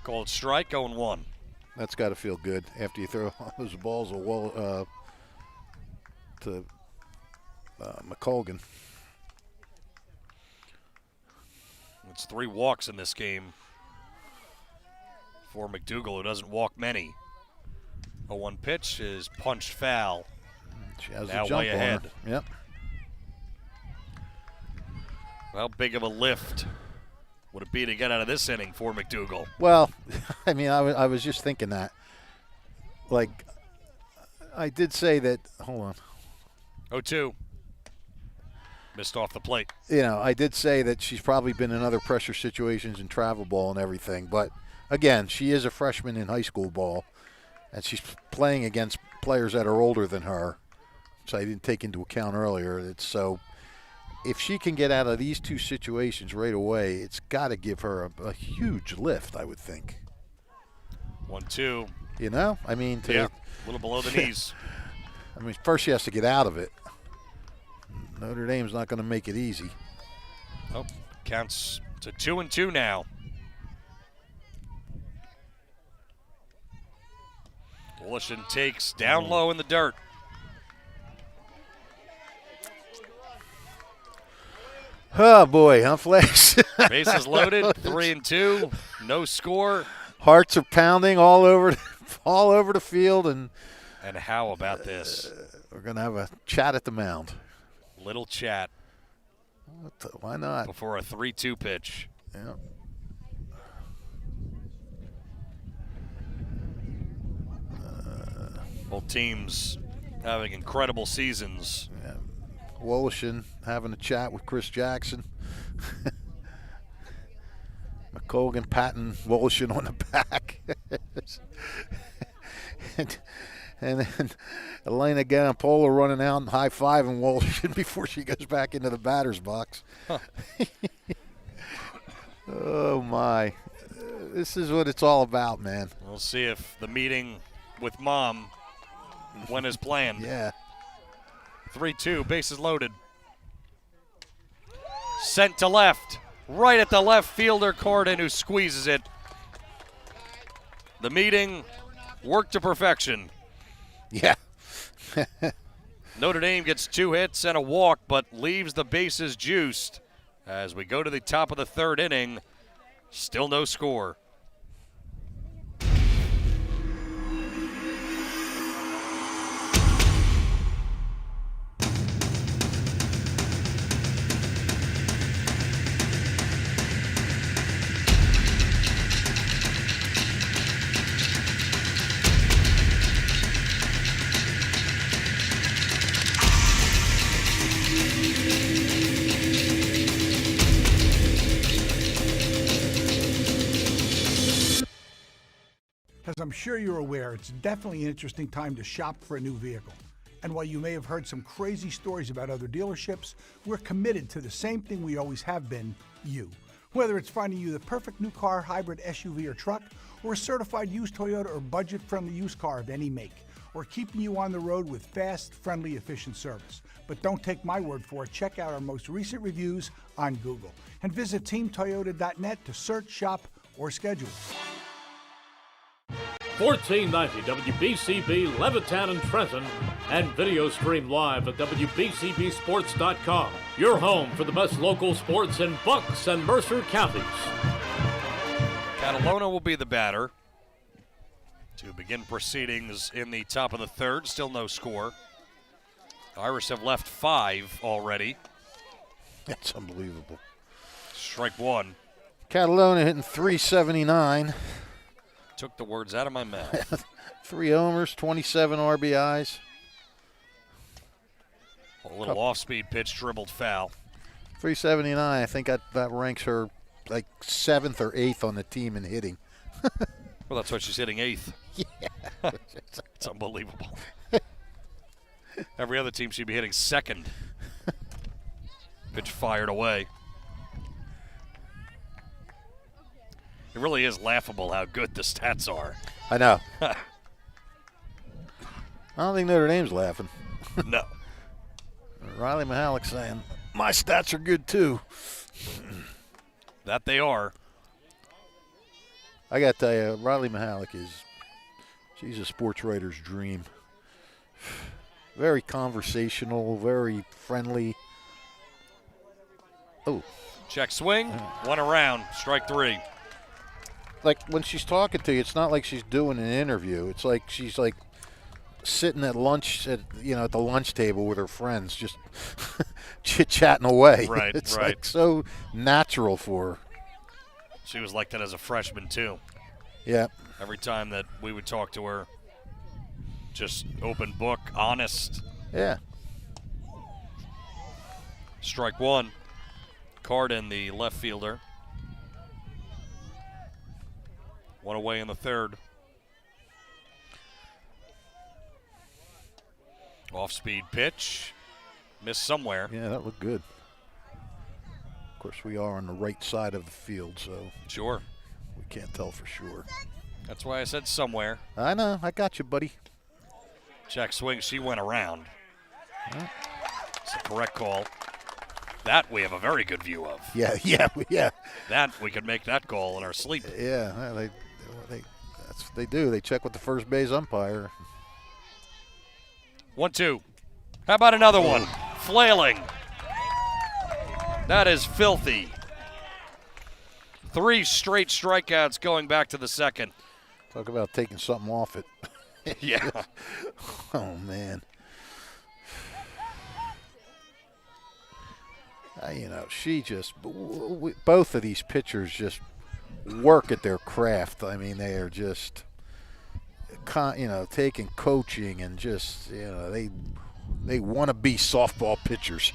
Called strike, 0-1. That's got to feel good after you throw those balls to McColgan. It's 3 walks in this game for McDougal, who doesn't walk many. A 1 pitch is punched foul. She has Now a jump way on ahead. her. Yep. How big of a lift would it be to get out of this inning for McDougal? Well, I mean, I was just thinking that. Like, I did say that. Hold on. 0-2. Missed off the plate. You know, I did say that she's probably been in other pressure situations in travel ball and everything. But, again, she is a freshman in high school ball, and she's playing against players that are older than her, which I didn't take into account earlier. So if she can get out of these 2 situations right away, it's got to give her a huge lift, I would think. 1-2. You know? I mean, Yeah, a little below the knees. I mean, first she has to get out of it. Notre Dame's not going to make it easy. Oh, counts to 2-2 now. Woloshin takes down low in the dirt. Oh, boy, huh, Flash? Bases loaded, 3-2, no score. Hearts are pounding all over the field, and how about this? we're going to have a chat at the mound. Little chat Why not? before a 3-2 pitch. Yeah. Both teams having incredible seasons. Yeah. Woloshin having a chat with Chris Jackson. McColgan patting Woloshin on the back. and then Elena Ganapola running out and high-fiving Woloshin before she goes back into the batter's box. Huh. Oh, my. This is what it's all about, man. We'll see if the meeting with Mom went as planned. Yeah. 3-2, bases loaded. Sent to left. Right at the left fielder, Corden, who squeezes it. The meeting worked to perfection. Yeah. Notre Dame gets 2 hits and a walk, but leaves the bases juiced. As we go to the top of the 3rd inning, still no score. As I'm sure you're aware, it's definitely an interesting time to shop for a new vehicle. And while you may have heard some crazy stories about other dealerships, we're committed to the same thing we always have been, you. Whether it's finding you the perfect new car, hybrid, SUV, or truck, or a certified used Toyota or budget-friendly used car of any make, or keeping you on the road with fast, friendly, efficient service. But don't take my word for it. Check out our most recent reviews on Google. And visit teamtoyota.net to search, shop, or schedule. 1490 WBCB Levittown and Trenton, and video stream live at WBCBsports.com. Your home for the best local sports in Bucks and Mercer counties. Catalona will be the batter to begin proceedings in the top of the third. Still no score. Irish have left 5 already. That's unbelievable. Strike one. Catalona hitting .379. Took the words out of my mouth. 3 homers, 27 RBIs. A little off-speed pitch, dribbled foul. .379. I think that ranks her like 7th or 8th on the team in hitting. Well, that's why she's hitting 8th. Yeah. It's unbelievable. Every other team she'd be hitting 2nd. Pitch fired away. It really is laughable how good the stats are. I know. I don't think Notre Dame's laughing. No. Riley Mihalik saying, my stats are good too. That they are. I got to tell you, Riley Mihalik she's a sports writer's dream. Very conversational, very friendly. Oh. Check swing, 1 around, strike 3. Like when she's talking to you, it's not like she's doing an interview. It's like she's like sitting at lunch at the lunch table with her friends, just chit-chatting away. Right, it's right. like so natural for her. She was like that as a freshman too. Yeah. Every time that we would talk to her, just open book, honest. Yeah. Strike 1. Carden, the left fielder. 1 away in the third. Off-speed pitch. Missed somewhere. Yeah, that looked good. Of course, we are on the right side of the field, so Sure. we can't tell for sure. That's why I said somewhere. I know. I got you, buddy. Check swing. She went around. It's a correct call. That we have a very good view of. Yeah. That we could make that call in our sleep. Yeah, that's what they do. They check with the first base umpire. 1-2. How about another one? Flailing. That is filthy. 3 straight strikeouts going back to the second. Talk about taking something off it. Yeah. Oh, man. She just both of these pitchers just work at their craft. I mean, they are just, taking coaching and just, they want to be softball pitchers.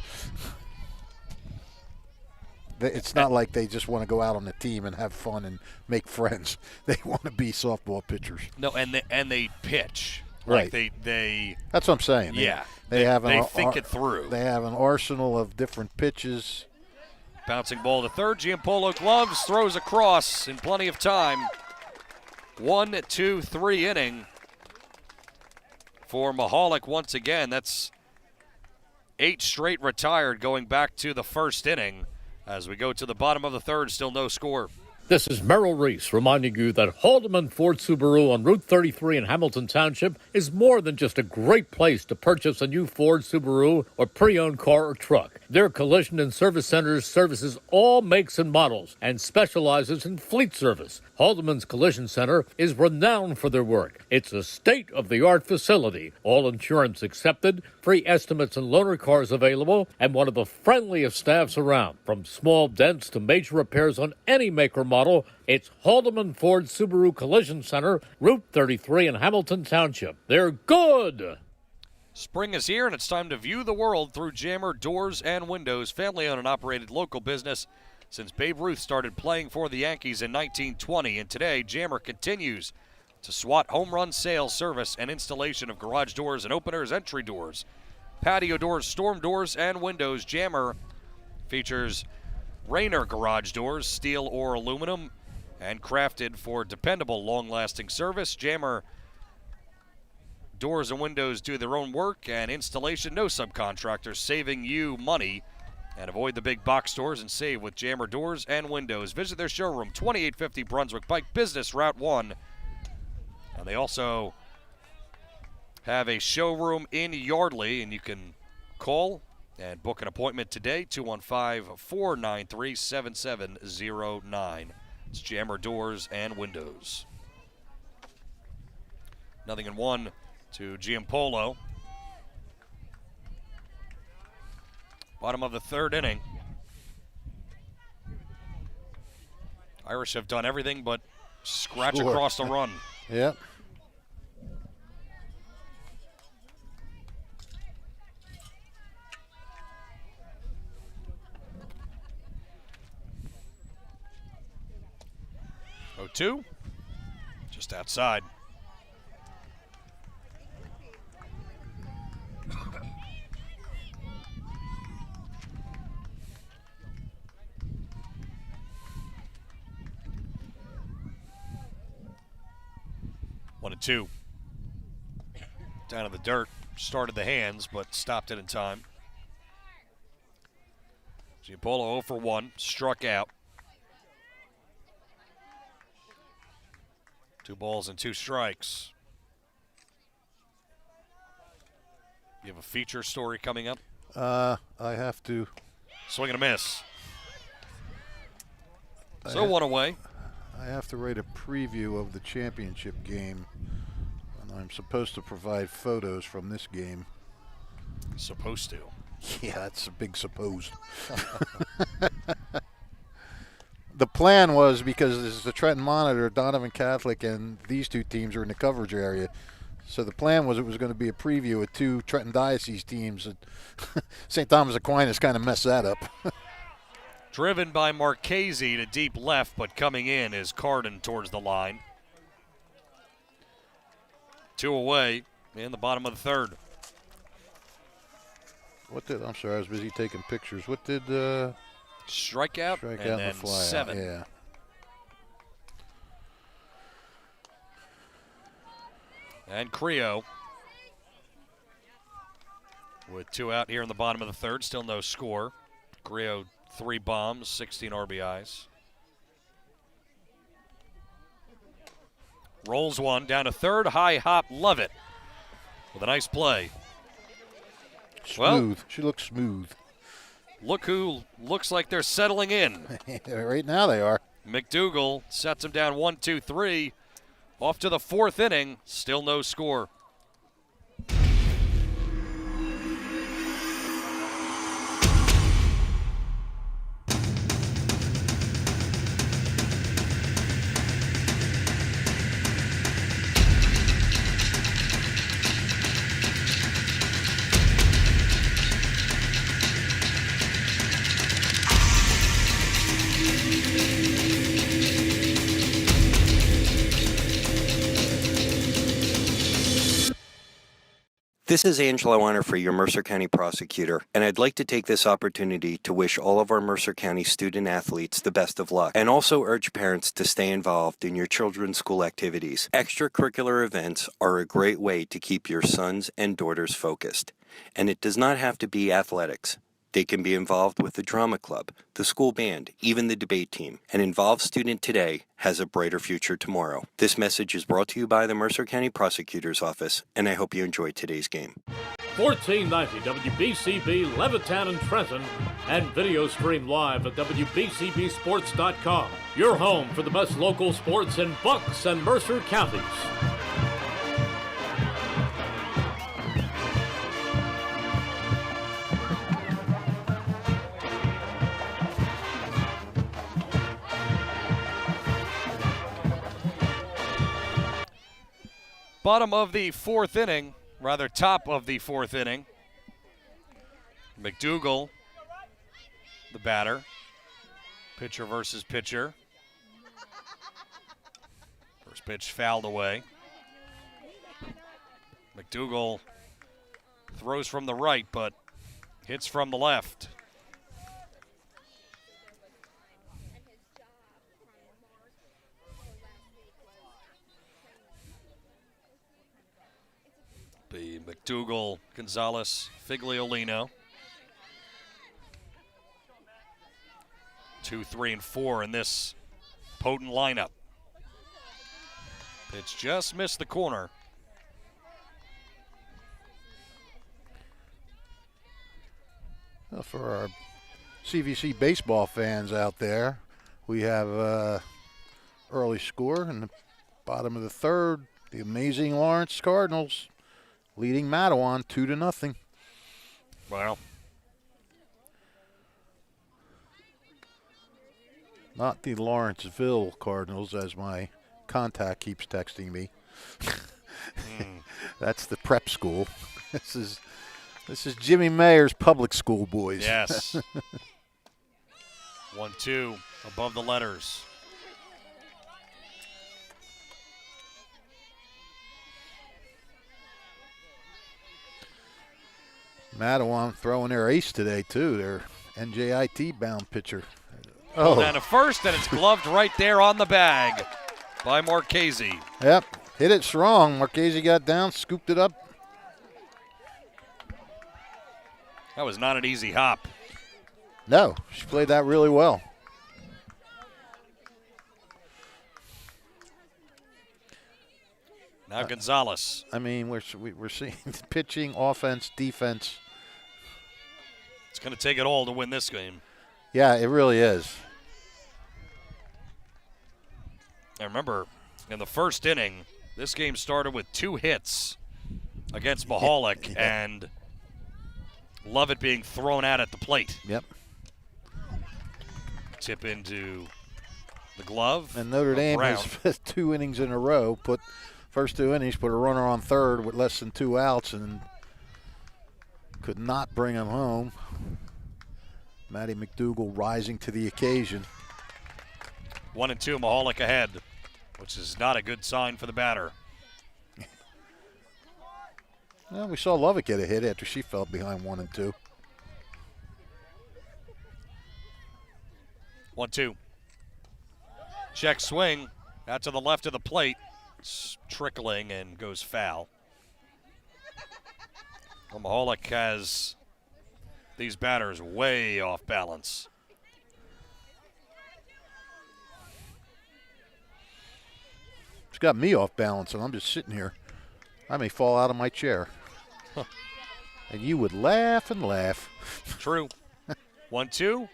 It's not like they just want to go out on the team and have fun and make friends. They want to be softball pitchers. No, and they pitch. Right. Like they That's what I'm saying. Yeah. They have they think it through. They have an arsenal of different pitches. Bouncing ball to third. Giampolo gloves, throws across in plenty of time. 1, 2, 3 inning for Mihalik once again. That's 8 straight retired going back to the first inning. As we go to the bottom of the third, still no score. This is Merrill Reese reminding you that Haldeman Ford Subaru on Route 33 in Hamilton Township is more than just a great place to purchase a new Ford, Subaru, or pre-owned car or truck. Their collision and service centers services all makes and models and specializes in fleet service. Haldeman's Collision Center is renowned for their work. It's a state-of-the-art facility, all insurance accepted, free estimates and loaner cars available, and one of the friendliest staffs around. From small dents to major repairs on any make or model, it's Haldeman Ford Subaru Collision Center, Route 33 in Hamilton Township. They're good! Spring is here, and it's time to view the world through Jammer Doors and Windows, family-owned and operated local business since Babe Ruth started playing for the Yankees in 1920. And today, Jammer continues to swat home run sales, service, and installation of garage doors and openers, entry doors, patio doors, storm doors, and windows. Jammer features Rainer garage doors, steel or aluminum, and crafted for dependable, long-lasting service. Jammer doors and windows do their own work and installation, no subcontractors, saving you money. And avoid the big box stores and save with Jammer Doors and Windows. Visit their showroom, 2850 Brunswick Pike, Business Route 1. And they also have a showroom in Yardley, and you can call and book an appointment today, 215-493-7709. It's Jammer Doors and Windows. 0-1 to Giampolo. Bottom of the third inning. Irish have done everything but scratch across the run. Yep. Oh, 2, just outside. One and 2. Down in the dirt. Started the hands, but stopped it in time. Giampolo 0 for 1. Struck out. 2 balls and 2 strikes. You have a feature story coming up? I have to. Swing and a miss. So 1 away. I have to write a preview of the championship game, and I'm supposed to provide photos from this game. Supposed to. Yeah, that's a big supposed. The plan was, because this is the Trenton Monitor, Donovan Catholic and these two teams are in the coverage area. So the plan was it was going to be a preview of 2 Trenton Diocese teams. St. Thomas Aquinas kind of messed that up. Driven by Marchese to deep left, but coming in is Carden towards the line. 2 away in the bottom of the third. I'm sorry, I was busy taking pictures. What did Strikeout and then the fly 7. out? Yeah. And Creo with 2 out here in the bottom of the third. Still no score. Creo 3 bombs, 16 RBIs. Rolls one down to third. High hop, love it. With a nice play. Smooth. She looks smooth. Look who looks like they're settling in. Right now they are. McDougal sets him down 1-2-3. Off to the 4th inning. Still no score. This is Angelo Onnerfree, your Mercer County prosecutor, and I'd like to take this opportunity to wish all of our Mercer County student athletes the best of luck, and also urge parents to stay involved in your children's school activities. Extracurricular events are a great way to keep your sons and daughters focused, and it does not have to be athletics. They can be involved with the drama club, the school band, even the debate team. An involved student today has a brighter future tomorrow. This message is brought to you by the Mercer County Prosecutor's Office, and I hope you enjoyed today's game. 1490 WBCB Levittown and Trenton, and video stream live at WBCBsports.com. Your home for the best local sports in Bucks and Mercer counties. Bottom of the 4th inning, rather top of the 4th inning. McDougal, the batter. Pitcher versus pitcher. First pitch fouled away. McDougal throws from the right, but hits from the left. Be McDougal, Gonzalez, Figliolino. 2, 3, and 4 in this potent lineup. Pitch just missed the corner. Well, for our CVC baseball fans out there, we have early score in the bottom of the third. The amazing Lawrence Cardinals leading Matawan 2-0. Wow. Not the Lawrenceville Cardinals, as my contact keeps texting me. That's the prep school. This is Jimmy Mayer's public school boys. Yes. 1-2 above the letters. Matawan throwing their ace today, too. Their NJIT bound pitcher. Oh, down to first, and it's gloved right there on the bag by Marchese. Yep, hit it strong. Marchese got down, scooped it up. That was not an easy hop. No, she played that really well. Now Gonzalez. I mean, we're seeing pitching, offense, defense. It's going to take it all to win this game. Yeah, it really is. I remember in the first inning, this game started with 2 hits against Mahalik and Lovett being thrown out at the plate. Yep. Tip into the glove. And Notre Dame has 2 innings in a row. First 2 innings, put a runner on third with less than 2 outs and could not bring him home. Matty McDougal rising to the occasion. 1-2, Mahalik ahead, which is not a good sign for the batter. Well, we saw Lovett get a hit after she fell behind 1-2. 1-2. Check swing out to the left of the plate. It's trickling and goes foul. Well, Mahalik has these batters way off balance. It's got me off balance, and I'm just sitting here. I may fall out of my chair. Huh. And you would laugh and laugh. True. 1-2.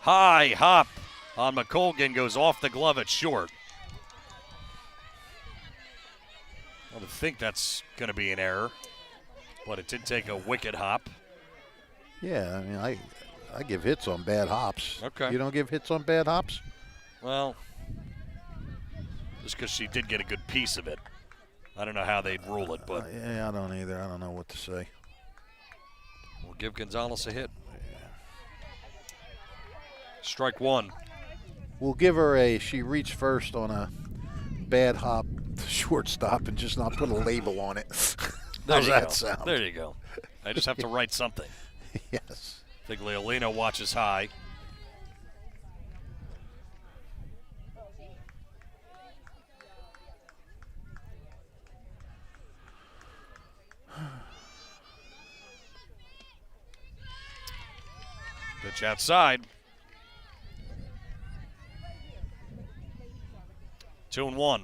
High hop on McColgan, goes off the glove at short. I would think that's going to be an error, but it did take a wicked hop. Yeah, I mean, I give hits on bad hops. Okay. You don't give hits on bad hops? Well, just because she did get a good piece of it. I don't know how they'd rule it, but. Yeah, I don't either. I don't know what to say. We'll give Gonzalez a hit. Strike 1. We'll give her she reached first on a bad hop shortstop and just not put a label on it. How's that sound? There you go. I just have to write something. Yes. Figliolino watches high. Pitch outside. 2-1.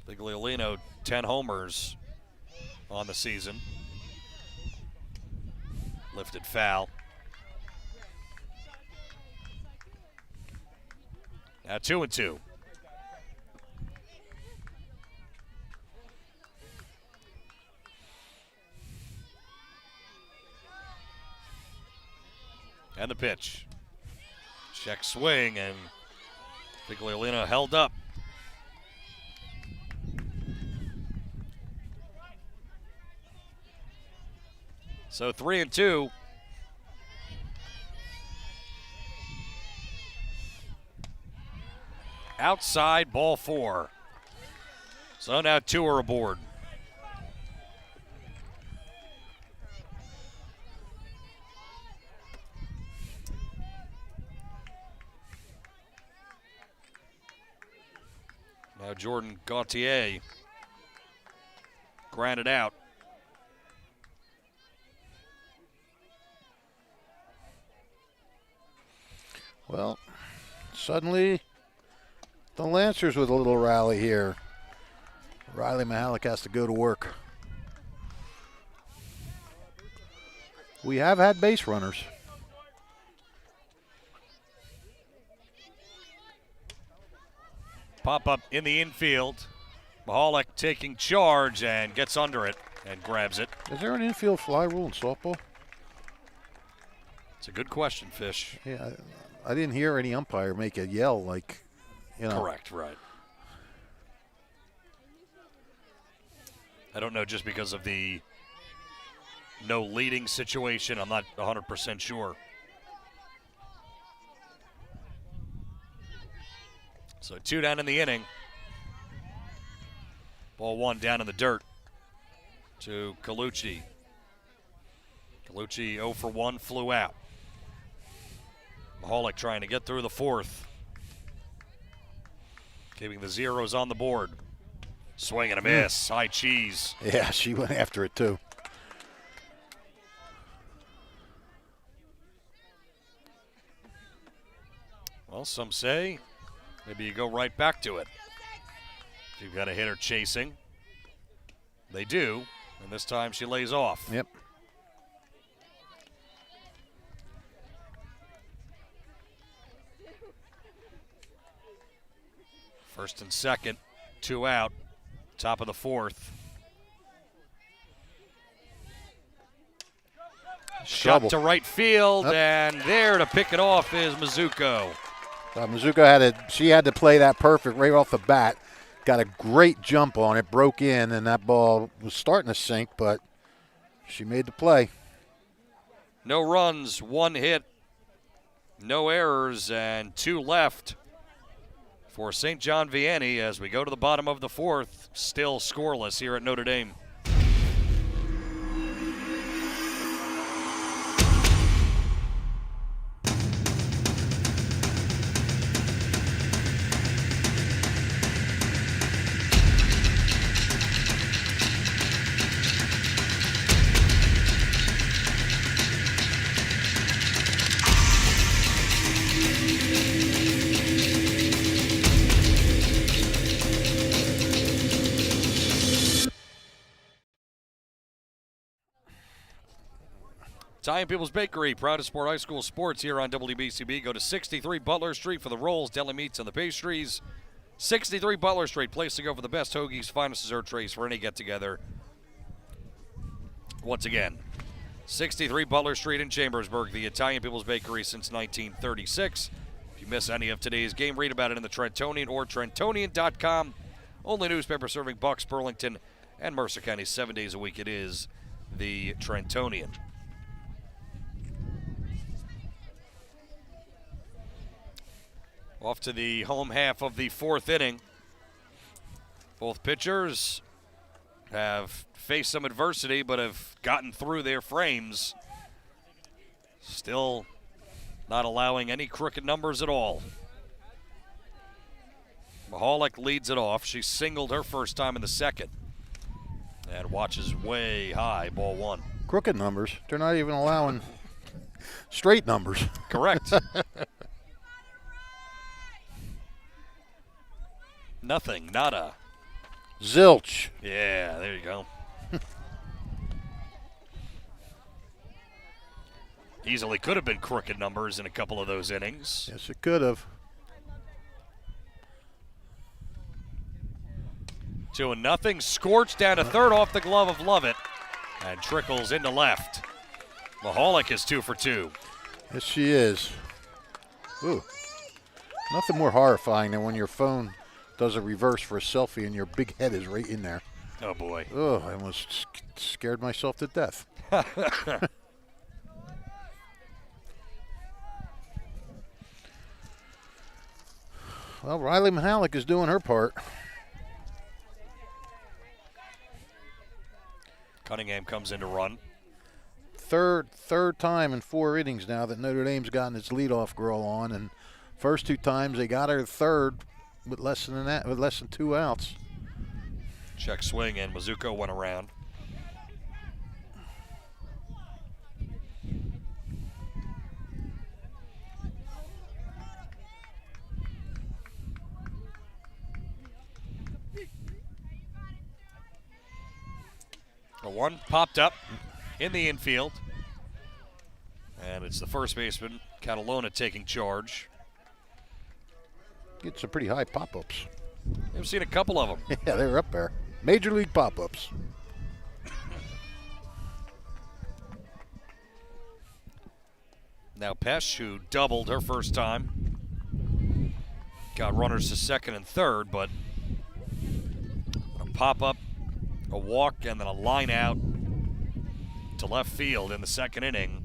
Figliolino, 10 homers on the season. Lifted foul. Now 2-2. And the pitch. Check swing, and Figliolino held up. So 3-2. Outside, ball 4. So now 2 are aboard. Now Jordan Gauthier grounded out. Well, suddenly The Lancers with a little rally here. Riley Mahalik has to go to work. We have had base runners. Pop up in the infield. Mahalik taking charge and gets under it and grabs it. Is there an infield fly rule in softball? It's a good question, Fish. Yeah, I didn't hear any umpire make a yell like, you know. Correct, right. I don't know, just because of the no leading situation. I'm not 100% sure. So 2 down in the inning. Ball 1 down in the dirt to Colucci. Colucci 0 for 1, flew out. Mahalik trying to get through the 4th. Keeping the zeros on the board. Swing and a miss. High cheese. Yeah, she went after it too. Well, some say maybe you go right back to it. If you've got a hitter chasing. They do, and this time she lays off. Yep. First and second, 2 out, top of the 4th. Shot to right field, and there to pick it off is Mizuko. Mizuko she had to play that perfect right off the bat. Got a great jump on it, broke in, and that ball was starting to sink, but she made the play. No runs, 1 hit, no errors, and 2 left for St. John Vianney as we go to the bottom of the 4th, still scoreless here at Notre Dame. Italian People's Bakery, proud to support high school sports here on WBCB. Go to 63 Butler Street for the rolls, deli meats, and the pastries. 63 Butler Street, place to go for the best hoagies, finest dessert trays for any get-together. Once again, 63 Butler Street in Chambersburg, the Italian People's Bakery since 1936. If you miss any of today's game, read about it in the Trentonian or Trentonian.com. Only newspaper serving Bucks, Burlington, and Mercer County 7 days a week. It is the Trentonian. Off to the home half of the 4th inning. Both pitchers have faced some adversity but have gotten through their frames. Still not allowing any crooked numbers at all. Mahalik leads it off. She singled her first time in the 2nd. And watches way high, ball 1. Crooked numbers. They're not even allowing straight numbers. Correct. Nothing, nada. Zilch. Yeah, there you go. Easily could have been crooked numbers in a couple of those innings. Yes, it could have. 2-0. Scorched down to 3rd off the glove of Lovett. And trickles into left. Mahalik is 2 for 2. Yes, she is. Ooh. Nothing more horrifying than when your phone does a reverse for a selfie and your big head is right in there. Oh, boy. Oh, I almost scared myself to death. Well, Riley Mahalik is doing her part. Cunningham comes in to run. Third time in 4 innings now that Notre Dame's gotten its leadoff girl on, and first 2 times they got her third with less than 2 outs. Check swing, and Mizuko went around. The one popped up in the infield. And it's the first baseman, Catalona, taking charge. Get some pretty high pop-ups. I've seen a couple of them. Yeah, they're up there. Major league pop-ups. Now Pesh, who doubled her first time, got runners to second and third, but a pop-up, a walk, and then a line out to left field in the second inning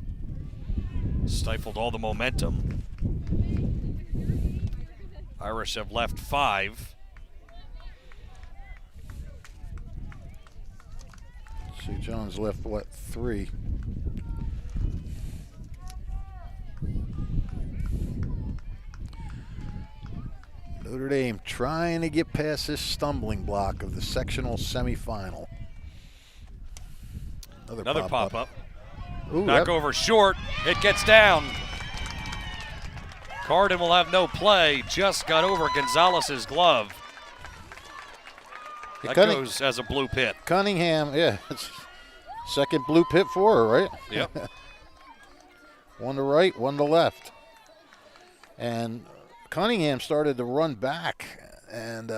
stifled all the momentum. Irish have left 5. St. John's left, what, 3? Notre Dame trying to get past this stumbling block of the sectional semifinal. Another pop-up. Ooh, Back over short. It gets down. Carden will have no play. Just got over Gonzalez's glove. That goes as a blue pit. Cunningham, yeah. It's second blue pit for her, right? Yep. One to right, one to left. And Cunningham started to run back and,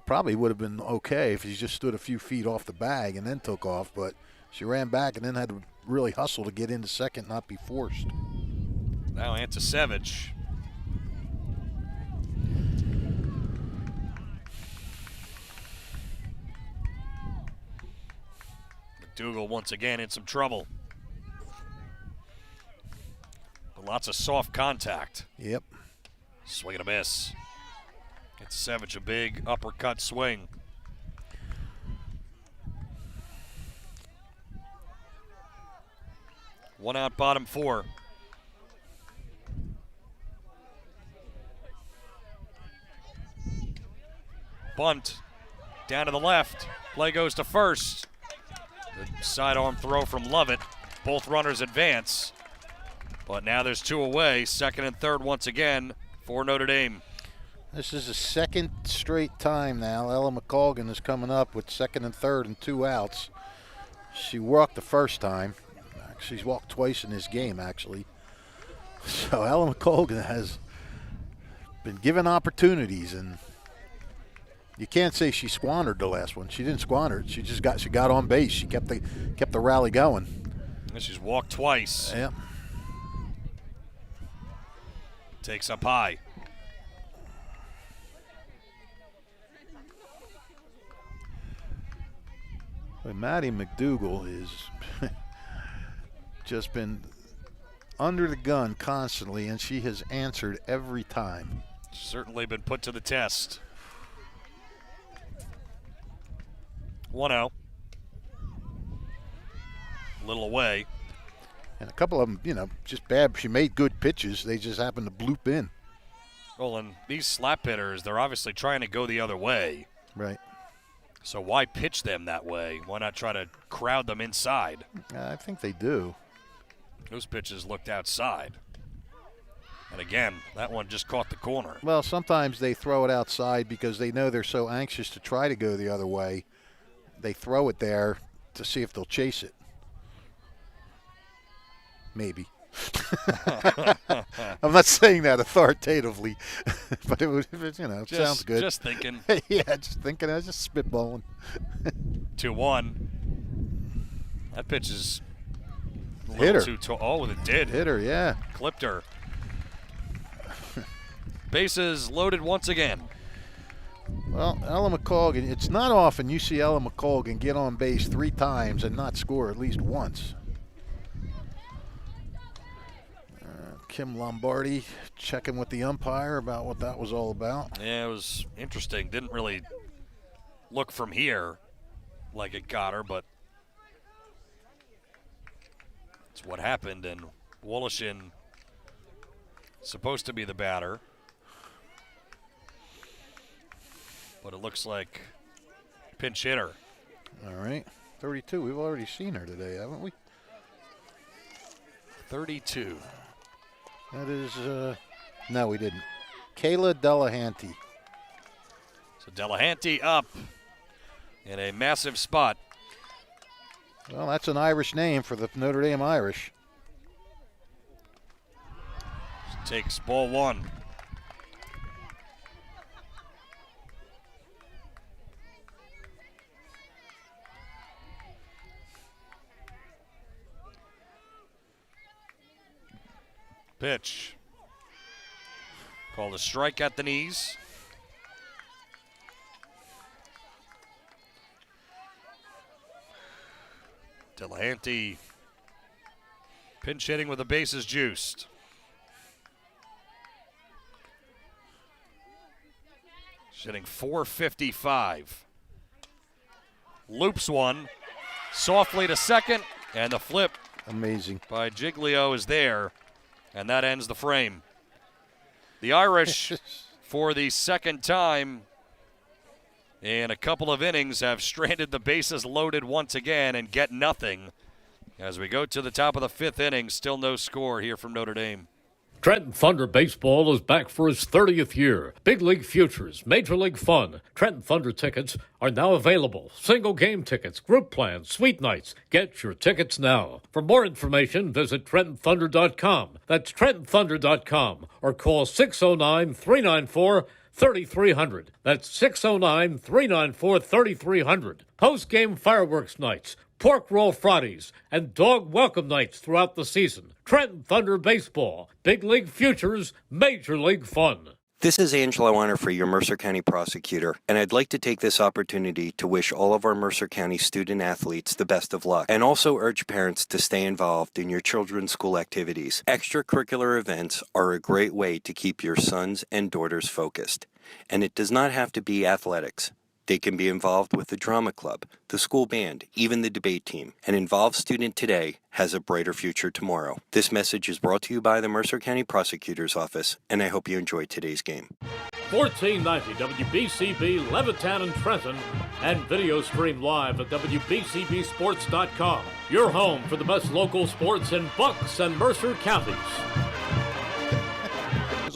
probably would have been okay if he just stood a few feet off the bag and then took off. But she ran back and then had to really hustle to get into second, not be forced. Now Antisevich. McDougal once again in some trouble. But lots of soft contact. Yep. Swing and a miss. Antisevich, a big uppercut swing. One out, bottom 4. Bunt down to the left. Play goes to first. Good sidearm throw from Lovett. Both runners advance. But now there's 2 away. Second and third once again for Notre Dame. This is the second straight time now. Ella McColgan is coming up with second and third and 2 outs. She walked the first time. She's walked twice in this game, actually. So Ella McColgan has been given opportunities, and you can't say she squandered the last one. She didn't squander it. She got on base. She kept the rally going. And she's walked twice. Yeah. Takes up high. But Maddie McDougal is just been under the gun constantly, and she has answered every time. Certainly been put to the test. 1-0. A little away. And a couple of them, just bad. She made good pitches. They just happened to bloop in. Well, and these slap hitters, they're obviously trying to go the other way. Right. So why pitch them that way? Why not try to crowd them inside? I think they do. Those pitches looked outside. And again, that one just caught the corner. Well, sometimes they throw it outside because they know they're so anxious to try to go the other way. They throw it there to see if they'll chase it. Maybe. I'm not saying that authoritatively, but it sounds good. Just thinking. Yeah, just thinking. I was just spitballing. 2-1. That pitch is a Hit little her. too tall. Oh, it did. Hit her, yeah. Clipped her. Bases loaded once again. Well, Ella McColgan, it's not often you see Ella McColgan get on base 3 times and not score at least once. Kim Lombardi checking with the umpire about what that was all about. Yeah, it was interesting. Didn't really look from here like it got her, but it's what happened. And Wolishin supposed to be the batter, but it looks like pinch hitter. All right, 32. We've already seen her today, haven't we? 32. That is, no, we didn't. Kayla Delahanty. So Delahanty up in a massive spot. Well, that's an Irish name for the Notre Dame Irish. Takes ball one. Pitch. Called a strike at the knees. Delahanty pinch hitting with the bases juiced. Hitting .455. Loops one. Softly to second. And the flip. Amazing. By Giglio is there. And that ends the frame. The Irish, for the second time in a couple of innings, have stranded the bases loaded once again and get nothing. As we go to the top of the fifth inning, still no score here from Notre Dame. Trenton Thunder Baseball is back for its 30th year. Big League Futures, Major League Fun. Trenton Thunder tickets are now available. Single game tickets, group plans, suite nights. Get your tickets now. For more information, visit TrentonThunder.com. That's TrentonThunder.com or call 609-394-3300. That's 609-394-3300. Post-game fireworks nights, pork roll Fridays, and dog welcome nights throughout the season. Trenton Thunder Baseball, Big League Futures, Major League Fun. This is Angelo Onnerfree, your Mercer County prosecutor, and I'd like to take this opportunity to wish all of our Mercer County student athletes the best of luck, and also urge parents to stay involved in your children's school activities. Extracurricular events are a great way to keep your sons and daughters focused, and it does not have to be athletics. They can be involved with the drama club, the school band, even the debate team. An involved student today has a brighter future tomorrow. This message is brought to you by the Mercer County Prosecutor's Office, and I hope you enjoyed today's game. 1490 WBCB Levittown and Trenton, and video stream live at WBCBsports.com. Your home for the best local sports in Bucks and Mercer counties.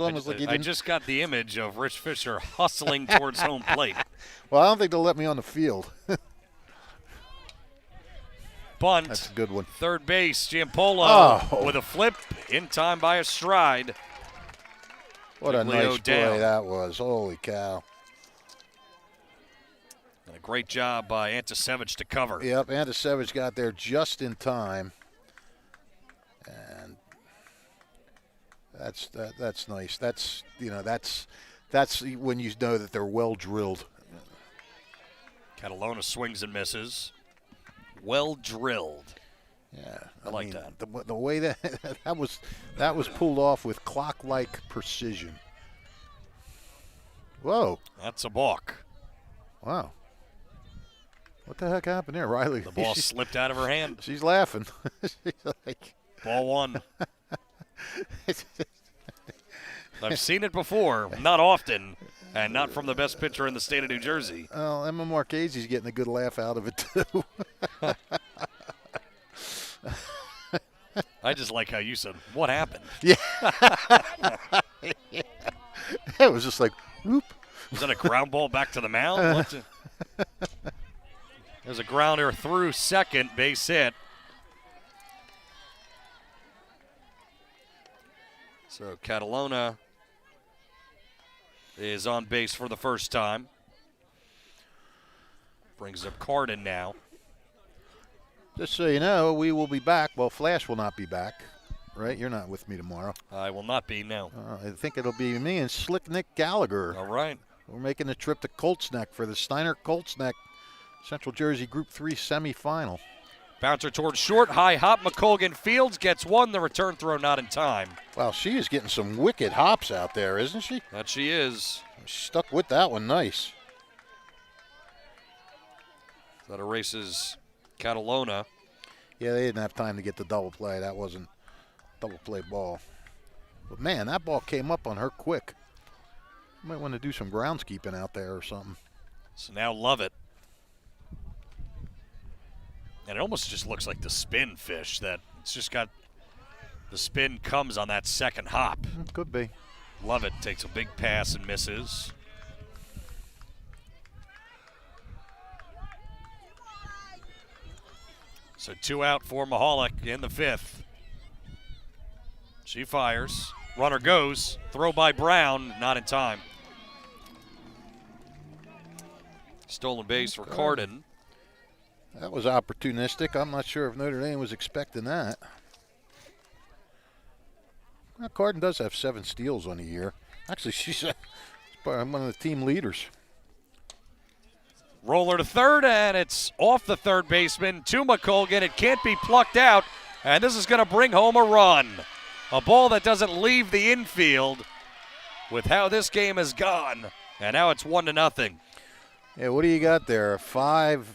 I just got the image of Rich Fisher hustling towards home plate. Well, I don't think they'll let me on the field. Bunt. That's a good one. Third base, Giampolo with a flip in time by a stride. What a nice play that was. Holy cow. And a great job by Antisevich to cover. Yep, Antisevich got there just in time. And that's nice. That's when you know that they're well drilled. Catalona swings and misses. Well drilled. Yeah, I like that. The way that was pulled off with clock-like precision. Whoa! That's a balk. Wow. What the heck happened there, Riley? The ball slipped out of her hand. She's laughing. She's like, ball one. I've seen it before, not often, and not from the best pitcher in the state of New Jersey. Well, Emma Marchese's getting a good laugh out of it, too. I just like how you said, what happened? Yeah. It was just like, whoop. Was that a ground ball back to the mound? There's a grounder through second, base hit. So Catalona is on base for the first time. Brings up Cardin now. Just so you know, we will be back. Well, Flash will not be back, right? You're not with me tomorrow. I will not be, no. I think it'll be me and Slick Nick Gallagher. All right. We're making a trip to Colts Neck for the Steiner Colts Neck Central Jersey Group 3 semifinal. Bouncer towards short, high hop. McColgan Fields gets one. The return throw not in time. Wow, she is getting some wicked hops out there, isn't she? That she is. Stuck with that one, nice. That erases Catalona. Yeah, they didn't have time to get the double play. That wasn't double play ball. But, man, that ball came up on her quick. You might want to do some groundskeeping out there or something. So now Lovett. And it almost just looks like the spin fish, that it's just got the spin comes on that second hop. It could be. Lovett takes a big pass and misses. So 2 out for Mahalik in the 5th. She fires. Runner goes. Throw by Brown. Not in time. Stolen base for Cardin. That was opportunistic. I'm not sure if Notre Dame was expecting that. Well, Cardin does have 7 steals on the year. Actually, she's one of the team leaders. Roller to third, and it's off the third baseman to McColgan. It can't be plucked out, and this is going to bring home a run. A ball that doesn't leave the infield with how this game has gone, and now it's 1-0. Yeah, what do you got there? 5-6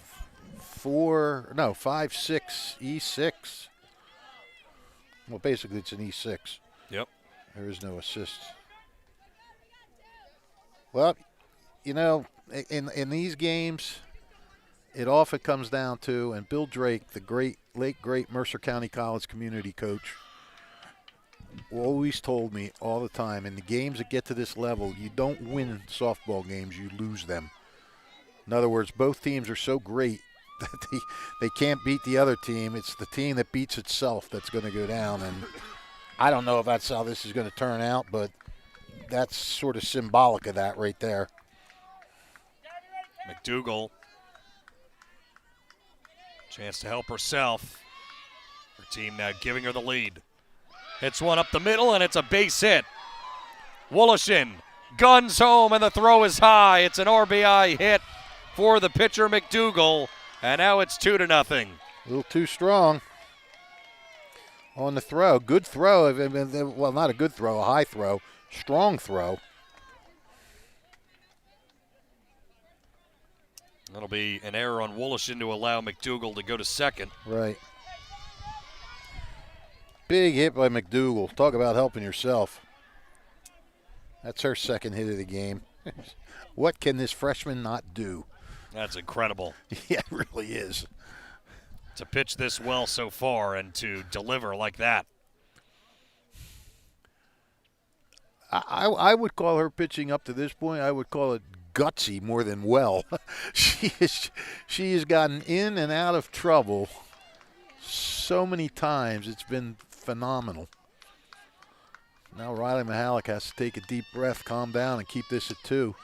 E6. Well, basically it's an E6. Yep. There is no assist. Well, you know, in these games, it often comes down to, and Bill Drake, the late great Mercer County College community coach, always told me all the time, in the games that get to this level, you don't win softball games, you lose them. In other words, both teams are so great that they can't beat the other team. It's the team that beats itself that's going to go down. And I don't know if that's how this is going to turn out, but that's sort of symbolic of that right there. McDougal. Chance to help herself. Her team now giving her the lead. Hits one up the middle, and it's a base hit. Woloshin guns home, and the throw is high. It's an RBI hit for the pitcher, McDougal, and now it's 2-0. A little too strong on the throw. Good throw. Well, not a good throw, a high throw. Strong throw. That'll be an error on Woloshin to allow McDougal to go to second. Right. Big hit by McDougal. Talk about helping yourself. That's her second hit of the game. What can this freshman not do? That's incredible. Yeah, it really is. To pitch this well so far and to deliver like that. I would call her pitching up to this point, I would call it gutsy more than well. She has gotten in and out of trouble so many times. It's been phenomenal. Now Riley Mahalik has to take a deep breath, calm down, and keep this at 2.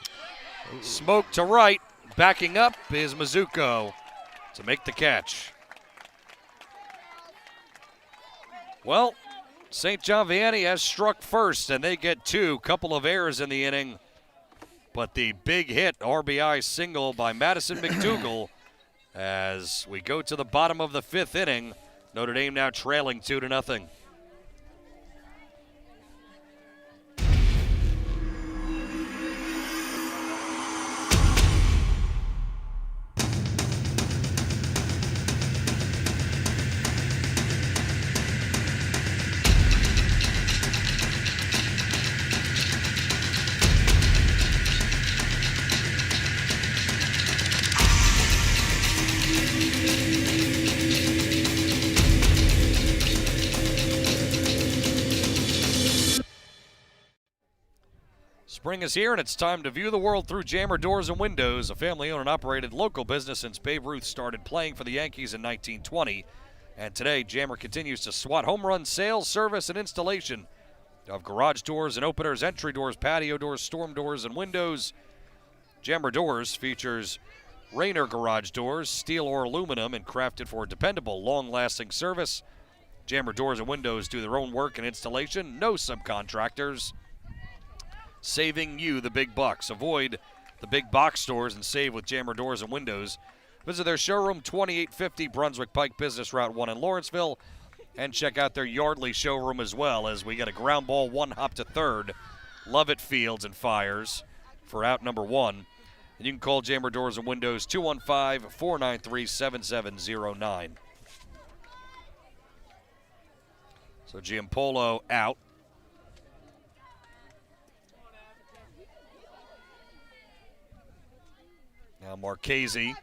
Smoke to right. Backing up is Mizuko to make the catch. Well, St. John Vianney has struck first, and they get 2. Couple of errors in the inning. But the big hit, RBI single by Madison McDougal as we go to the bottom of the 5th inning. Notre Dame now trailing 2-0. Spring is here, and it's time to view the world through Jammer Doors and Windows, a family-owned and operated local business since Babe Ruth started playing for the Yankees in 1920. And today, Jammer continues to swat home run sales, service, and installation of garage doors and openers, entry doors, patio doors, storm doors, and windows. Jammer Doors features Rainer garage doors, steel or aluminum, and crafted for dependable, long-lasting service. Jammer Doors and Windows do their own work and installation, no subcontractors. Saving you the big bucks. Avoid the big box stores and save with Jammer Doors and Windows. Visit their showroom, 2850 Brunswick Pike Business Route 1 in Lawrenceville, and check out their Yardley showroom as well as we get a ground ball 1 hop to third. Lovett Fields and fires for out number 1. And you can call Jammer Doors and Windows 215-493-7709. So Giampolo out. Now Marchese.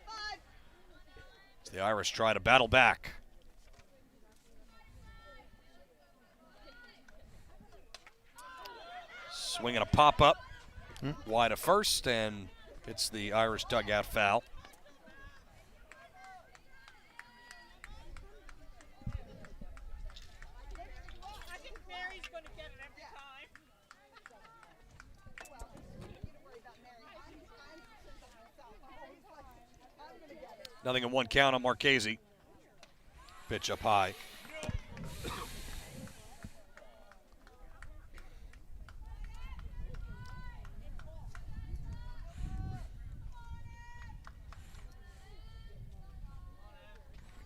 As the Irish try to battle back. Swinging a pop-up. Wide of first, and it's the Irish dugout foul. Nothing in one count on Marchese. Pitch up high.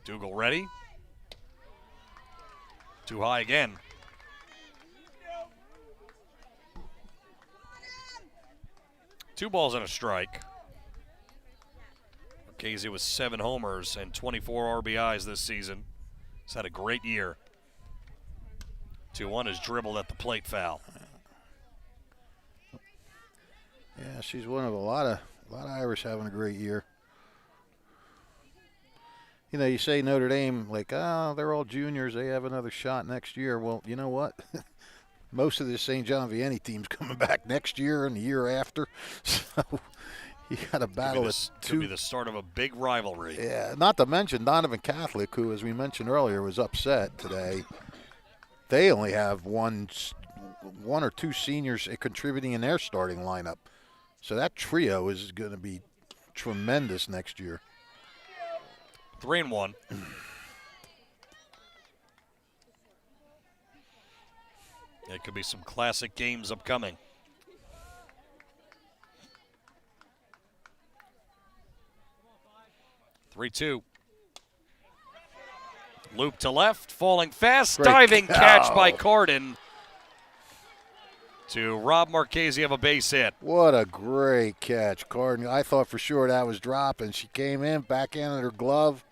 Dougal ready. Too high again. Two balls and a strike. Marchese with 7 homers and 24 RBIs this season. He's had a great year. 2-1 is dribbled at the plate foul. Yeah, she's one of a lot of Irish having a great year. You know, you say Notre Dame, like, oh, they're all juniors. They have another shot next year. Well, you know what? Most of the St John Vianney team's coming back next year and the year after. So you got to battle it. Could be the start of a big rivalry. Yeah, not to mention Donovan Catholic, who, as we mentioned earlier, was upset today. They only have one or two seniors contributing in their starting lineup. So that trio is going to be tremendous next year. 3-1. It could be some classic games upcoming. Three-two. Loop to left, falling fast, Great diving catch cow. by Carden to rob Marchese of a base hit. What a great catch, Carden. I thought for sure that was dropping. She came in, backhanded her glove,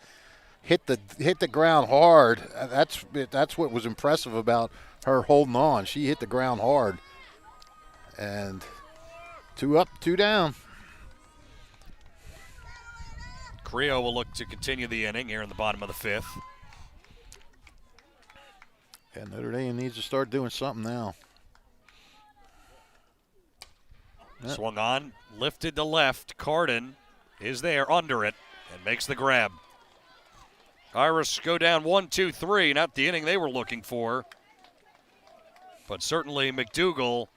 hit the ground hard. That's what was impressive about her holding on. She hit the ground hard. And 2 up, 2 down. Creo will look to continue the inning here in the bottom of the 5th. And Notre Dame needs to start doing something now. Yep. Swung on, lifted to left. Carden is there under it and makes the grab. Irish go down 1-2-3. Not the inning they were looking for, but certainly McDougal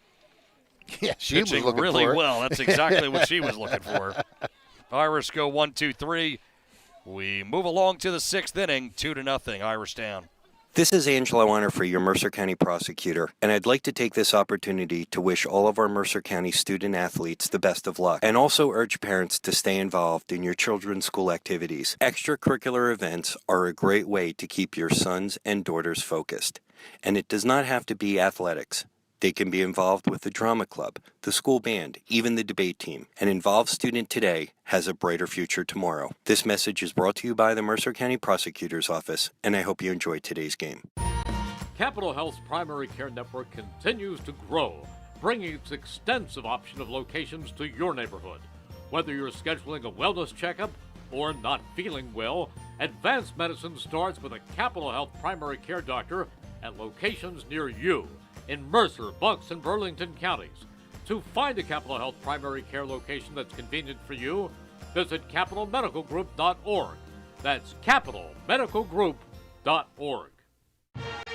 Yeah, she was pitching looking really for it. well. That's exactly what she was looking for. Irish go 1-2-3. We move along to the 6th inning, 2-0. Irish down. This is Angelo Honor for your Mercer County prosecutor, and I'd like to take this opportunity to wish all of our Mercer County student athletes the best of luck, and also urge parents to stay involved in your children's school activities. Extracurricular events are a great way to keep your sons and daughters focused, and it does not have to be athletics. They can be involved with the drama club, the school band, even the debate team. An involved student today has a brighter future tomorrow. This message is brought to you by the Mercer County Prosecutor's Office, and I hope you enjoyed today's game. Capital Health's primary care network continues to grow, bringing its extensive option of locations to your neighborhood. Whether you're scheduling a wellness checkup or not feeling well, advanced medicine starts with a Capital Health primary care doctor at locations near you in Mercer, Bucks, and Burlington counties. To find a Capital Health primary care location that's convenient for you, visit capitalmedicalgroup.org. That's capitalmedicalgroup.org.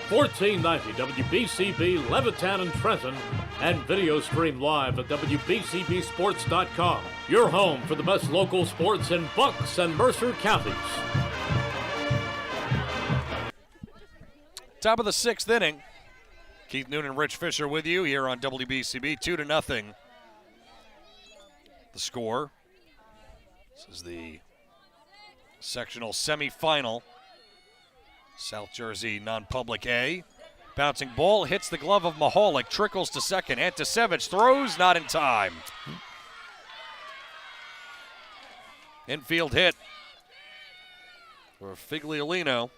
1490 WBCB Levittown and Trenton, and video stream live at WBCBsports.com. Your home for the best local sports in Bucks and Mercer counties. Top of the 6th inning. Keith Noonan and Rich Fisher with you here on WBCB, 2-0. The score. This is the sectional semifinal. South Jersey non-public A. Bouncing ball hits the glove of Mahalik, trickles to second. Antisevich throws, not in time. Infield hit for Figliolino.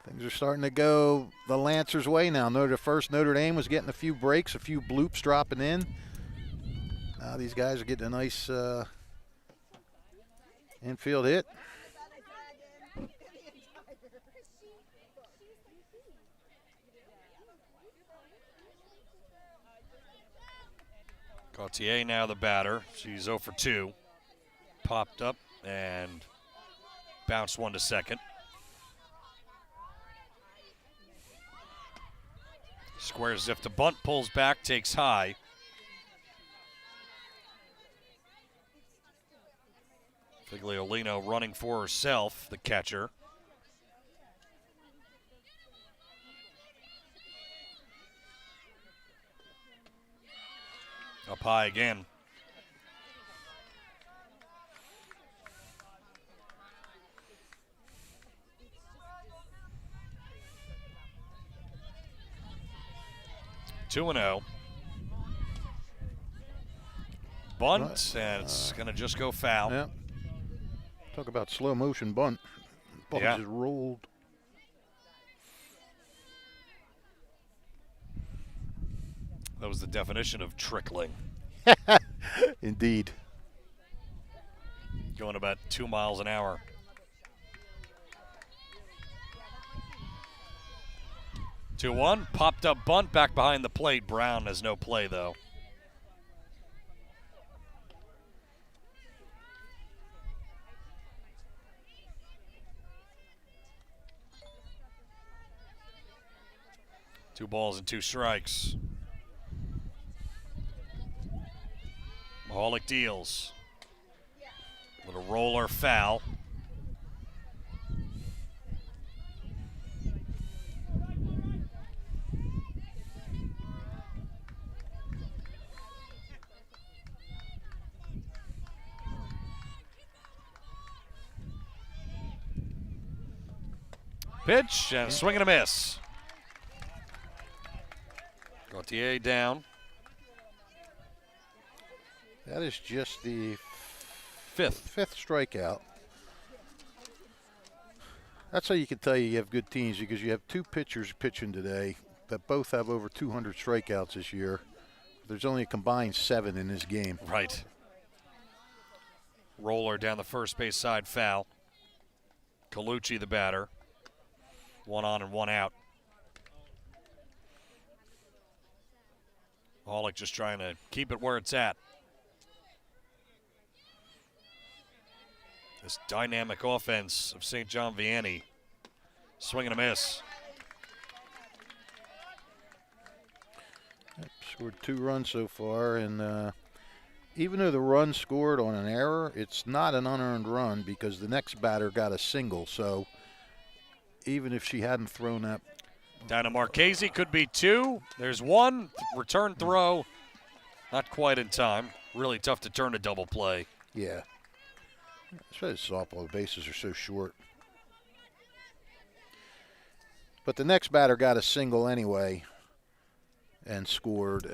Things are starting to go the Lancers' way now. First Notre Dame was getting a few breaks, a few bloops dropping in. Now these guys are getting a nice infield hit. Gauthier now the batter. She's 0 for 2. Popped up and bounced one to second. Squares as if to bunt, pulls back, takes high. Figliolino running for herself, the catcher. Up high again. Two and 0. Bunt, and it's going to just go foul. Yeah. Talk about slow motion bunt. Ball just rolled. That was the definition of trickling. Indeed. Going about 2 miles an hour. Two one, popped up bunt back behind the plate. Brown has no play though. Two balls and 2 strikes. Mahalik deals. Little roller foul. Pitch and a swing and a miss. Gauthier down. That is just the Fifth strikeout. That's how you can tell you have good teams, because you have 2 pitchers pitching today that both have over 200 strikeouts this year. There's only a combined 7 in this game. Right. Roller down the first base side, foul. Colucci the batter. 1 on and 1 out. Mahalik just trying to keep it where it's at. This dynamic offense of St. John Vianney. Swing and a miss. Scored 2 runs so far, and even though the run scored on an error, it's not an unearned run because the next batter got a single. So even if she hadn't thrown that. Down to Marchese, could be 2. There's 1. Return throw. Not quite in time. Really tough to turn a double play. Yeah. Especially softball, the bases are so short. But the next batter got a single anyway and scored.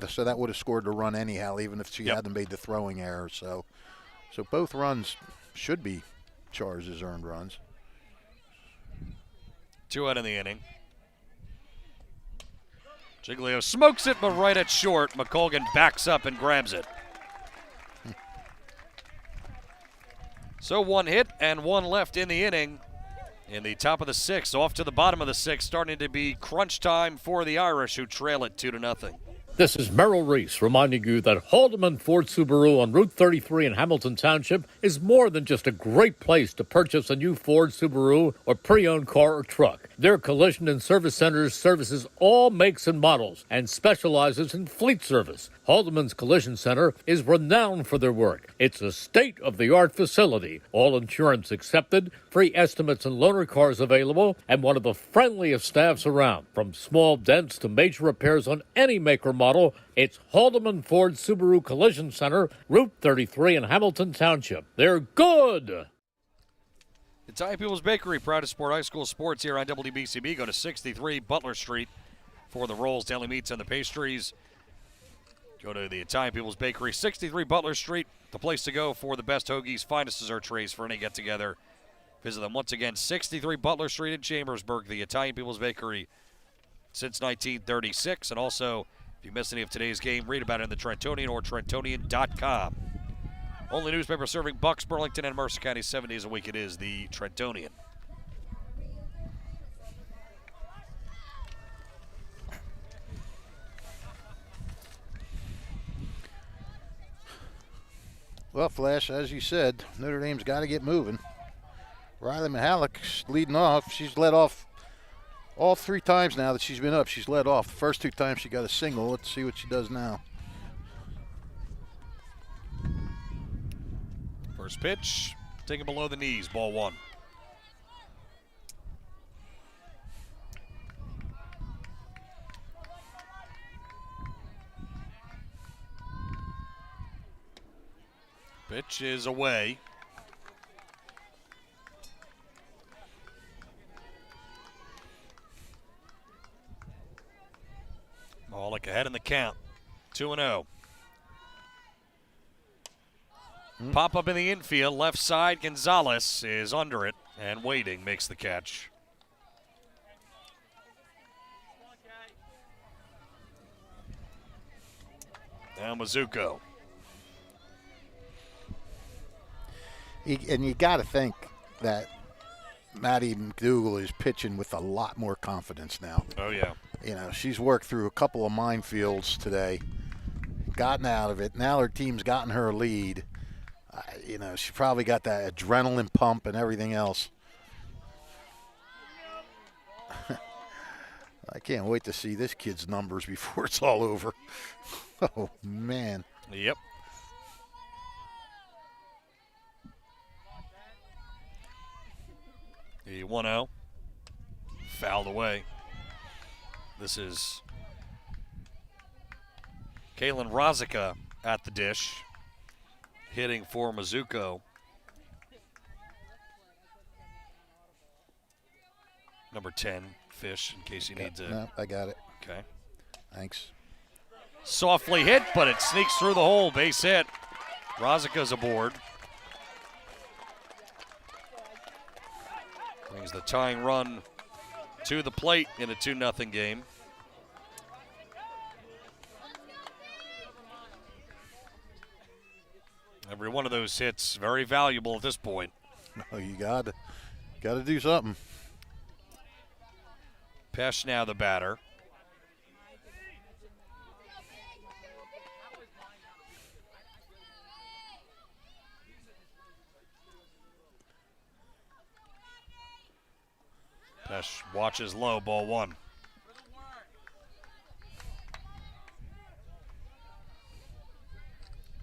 So that would have scored the run anyhow, even if she hadn't made the throwing error. So both runs should be charged as earned runs. 2 out in the inning. Giglio smokes it, but right at short. McColgan backs up and grabs it. So 1 hit and 1 left in the inning. In the top of the 6th, off to the bottom of the 6th, starting to be crunch time for the Irish, who trail it 2-0. This is Merrill Reese reminding you that Haldeman Ford Subaru on Route 33 in Hamilton Township is more than just a great place to purchase a new Ford, Subaru, or pre-owned car or truck. Their collision and service centers services all makes and models and specializes in fleet service. Haldeman's Collision Center is renowned for their work. It's a state-of-the-art facility, all insurance accepted, free estimates and loaner cars available, and one of the friendliest staffs around. From small dents to major repairs on any make or model, it's Haldeman Ford Subaru Collision Center, Route 33 in Hamilton Township. They're good! Italian People's Bakery, proud to support high school sports here on WBCB. Go to 63 Butler Street for the rolls, deli meats, and the pastries. Go to the Italian People's Bakery, 63 Butler Street, the place to go for the best hoagies, finest dessert trays for any get-together. Visit them once again, 63 Butler Street in Chambersburg, the Italian People's Bakery since 1936. And also, if you missed any of today's game, read about it in the Trentonian or Trentonian.com. Only newspaper serving Bucks, Burlington, and Mercer County 7 days a week. It is the Trentonian. Well, Flash, as you said, Notre Dame's got to get moving. Riley Mahalik leading off. She's led off all 3 times now that she's been up. She's led off. The first 2 times she got a single. Let's see what she does now. First pitch, taken below the knees, ball one. Pitch is away. Malik ahead in the count. 2-0. Pop up in the infield, left side. Gonzalez is under it and waiting, makes the catch. Now Mizuko. And you got to think that Maddie McDougal is pitching with a lot more confidence now. Oh, yeah. You know, she's worked through a couple of minefields today, gotten out of it. Now her team's gotten her a lead. You know, she probably got that adrenaline pump and everything else. I can't wait to see this kid's numbers before it's all over. Oh, man. Yep. The 1-0. Fouled away. This is Kaylin Rozika at the dish, hitting for Mizuko. Number 10, Fish, in case he needs it. No, I got it. Okay. Thanks. Softly hit, but it sneaks through the hole. Base hit. Rozika's aboard. Brings the tying run to the plate in a 2-0 game. Every one of those hits very valuable at this point. Oh, you got to do something. Pesh now the batter. Pesh watches low, ball one.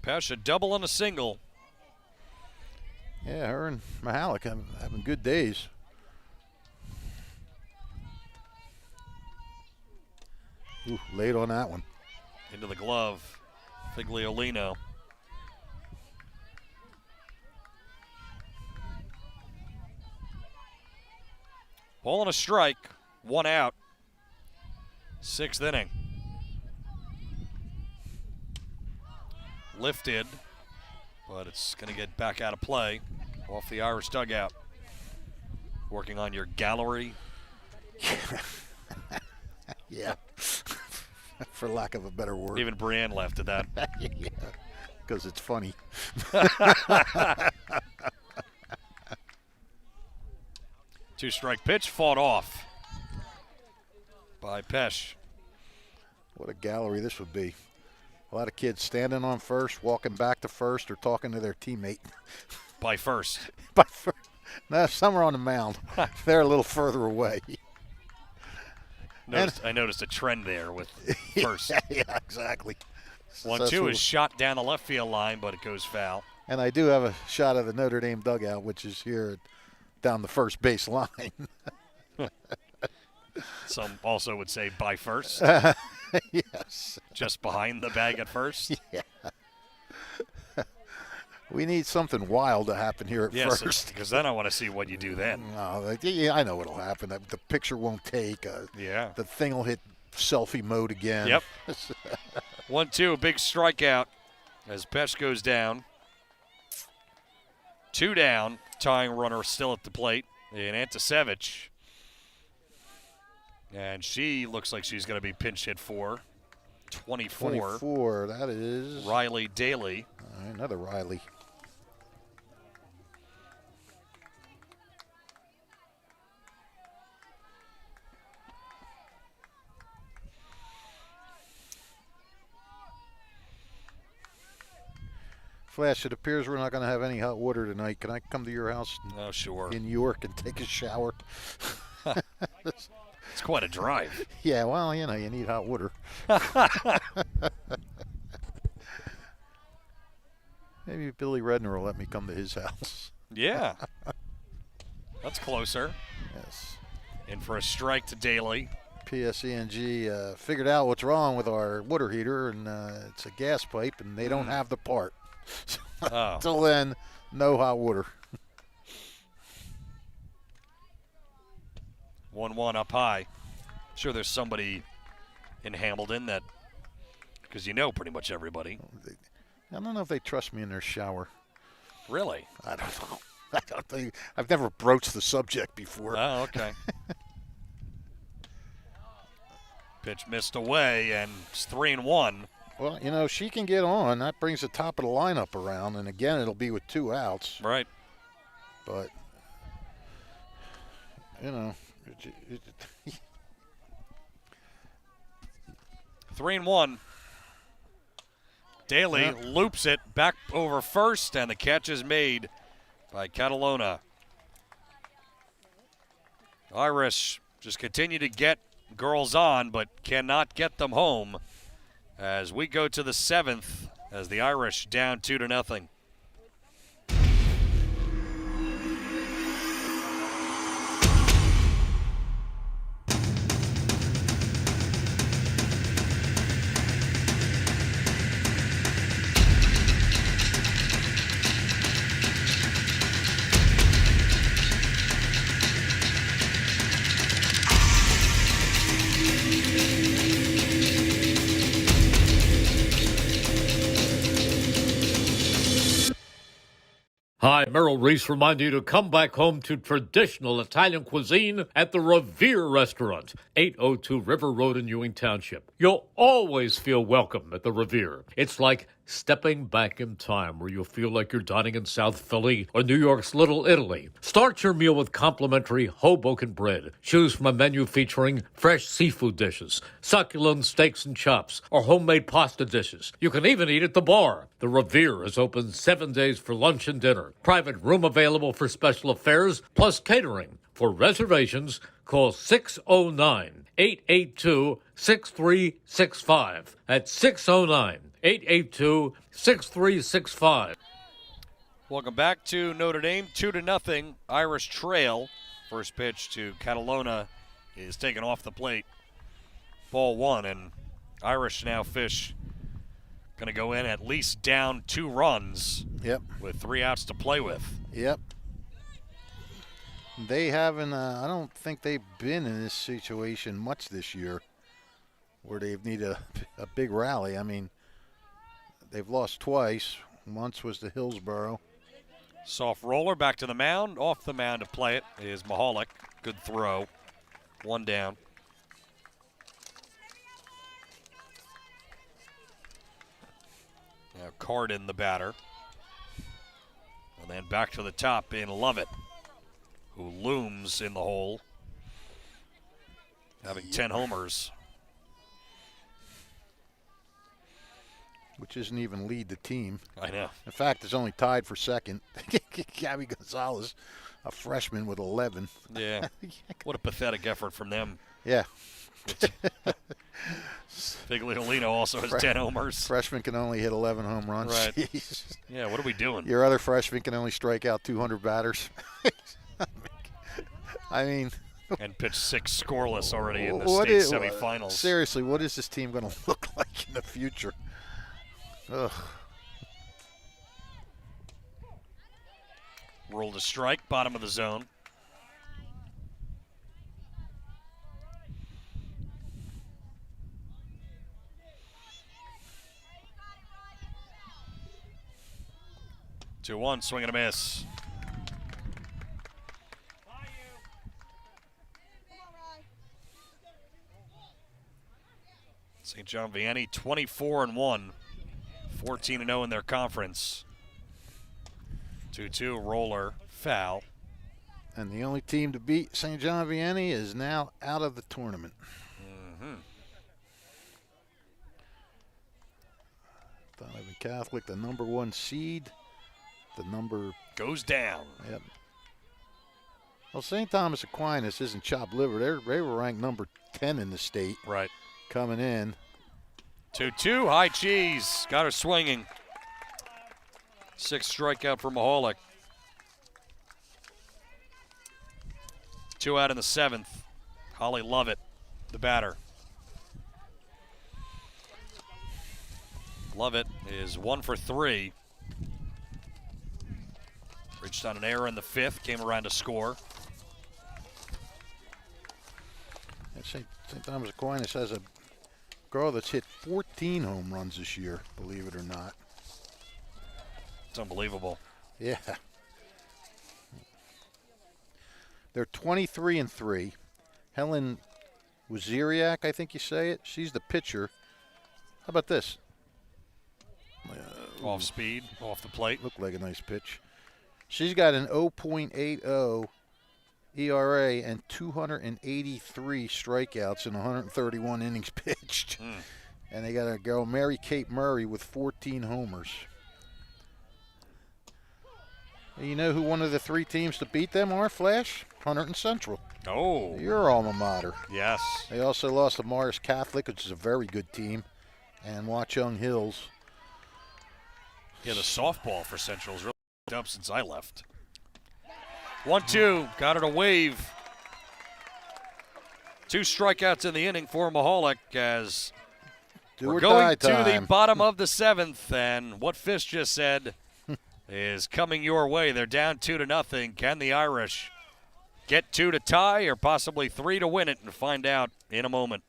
Pesh a double and a single. Yeah, her and Mahalik having good days. Ooh, late on that one. Into the glove, Figliolino. Ball and a strike, one out. 6th inning. Lifted, but it's going to get back out of play off the Irish dugout. Working on your gallery. Yeah, for lack of a better word. Even Brienne left at that. Yeah, because it's funny. 2-strike pitch fought off by Pesh. What a gallery this would be. A lot of kids standing on first, walking back to first, or talking to their teammate. By first. By first. No, some are on the mound. They're a little further away. I noticed a trend there with first. Yeah, exactly. 1-2 is shot down the left field line, but it goes foul. And I do have a shot of the Notre Dame dugout, which is here down the first base line. Some also would say by first. Yes. Just behind the bag at first. Yeah. We need something wild to happen here at first. Because then I want to see what you do then. No, yeah, I know what'll happen. The picture won't take. Yeah. The thing will hit selfie mode again. Yep. 1-2, a big strikeout as Pesh goes down. 2 down, tying runner still at the plate in Antisevich. And she looks like she's going to be pinch hit for 24. 24, that is Riley Daly. Another Riley. Flash, it appears we're not going to have any hot water tonight. Can I come to your house Oh, sure. in York and take a shower? It's quite a drive. Yeah, well, you know, you need hot water. Maybe Billy Redner will let me come to his house. Yeah. That's closer. Yes. In for a strike to Daly. PSENG figured out what's wrong with our water heater, and it's a gas pipe, and they don't have the part. Until then, no hot water. 1-1 up high. Sure there's somebody in Hamilton that, because you know pretty much everybody. I don't know if they trust me in their shower. Really? I don't know. I don't think, I've never broached the subject before. Oh, okay. Pitch missed away, and it's 3-1. Well, you know, she can get on. That brings the top of the lineup around, and again, it'll be with 2 outs. Right. But, you know. 3-1. Daly loops it back over first, and the catch is made by Catalona. Irish just continue to get girls on, but cannot get them home as we go to the 7th as the Irish down 2-0. Hi, Merrill Reese remind you to come back home to traditional Italian cuisine at the Revere Restaurant, 802 River Road in Ewing Township. You'll always feel welcome at the Revere. It's like stepping back in time where you'll feel like you're dining in South Philly or New York's Little Italy. Start your meal with complimentary Hoboken bread. Choose from a menu featuring fresh seafood dishes, succulent steaks and chops, or homemade pasta dishes. You can even eat at the bar. The Revere is open 7 days for lunch and dinner. Private room available for special affairs, plus catering. For reservations, call 609-882-6365. That's 609-882-6365. Welcome back to Notre Dame. 2-0. Irish trail. First pitch to Catalona is taken off the plate. Ball 1, and Irish now fish going to go in at least down 2 runs. Yep. With 3 outs to play with. Yep. They haven't, I don't think they've been in this situation much this year where they've needed a big rally. I mean, they've lost twice. Once was to Hillsborough. Soft roller back to the mound. Off the mound to play it is Mahalik. Good throw. 1 down. Now Cardin, the batter. And then back to the top in Lovett, who looms in the hole, having 10 homers. Which isn't even lead the team. I know. In fact, it's only tied for second. Gabby Gonzalez, a freshman with 11. Yeah. What a pathetic effort from them. Yeah. Figliolino also has 10 homers. Freshman can only hit 11 home runs. Right. Jeez. Yeah, what are we doing? Your other freshman can only strike out 200 batters. I mean. And pitch 6 scoreless already in the state semifinals. Seriously, what is this team going to look like in the future? Ugh. Roll to strike, bottom of the zone. Two one, swing and a miss. St. John Vianney 24-1, 14-0 in their conference. 2-2 roller, foul. And the only team to beat St. John Vianney is now out of the tournament. Donovan Catholic, the number 1 seed. The number goes down. Yep. Well, St. Thomas Aquinas isn't chopped liver. They were ranked number 10 in the state. Right. Coming in. 2-2, high cheese. Got her swinging. Sixth strikeout for Mahalik. 2 out in the 7th. Holly Lovett, the batter. Lovett is 1 for 3. Reached on an error in the 5th, came around to score. St. Thomas Aquinas has a girl that's hit 14 home runs this year, believe it or not. It's unbelievable. Yeah. They're 23-3. Helen Waziriak, I think you say it. She's the pitcher. How about this? Off speed, off the plate. Looked like a nice pitch. She's got an 0.80 ERA and 283 strikeouts in 131 innings pitched. And they got a girl, Mary Kate Murray, with 14 homers. And you know who one of the 3 teams to beat them are, Flash? Hunterdon Central. Oh. Your alma mater. Yes. They also lost to Morris Catholic, which is a very good team, and Watchung Hills. Yeah, the softball for Central is really up since I left. 1-2, got it a wave. 2 strikeouts in the inning for Mahalik as we're going to the bottom of the 7th, and what Fish just said is coming your way. They're down 2-0. Can the Irish get 2 to tie or possibly 3 to win it, and find out in a moment.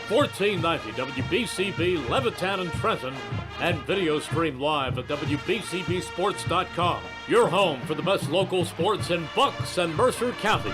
$14.90 WBCB Levittown and Trenton, and video stream live at WBCBsports.com. Your home for the best local sports in Bucks and Mercer counties.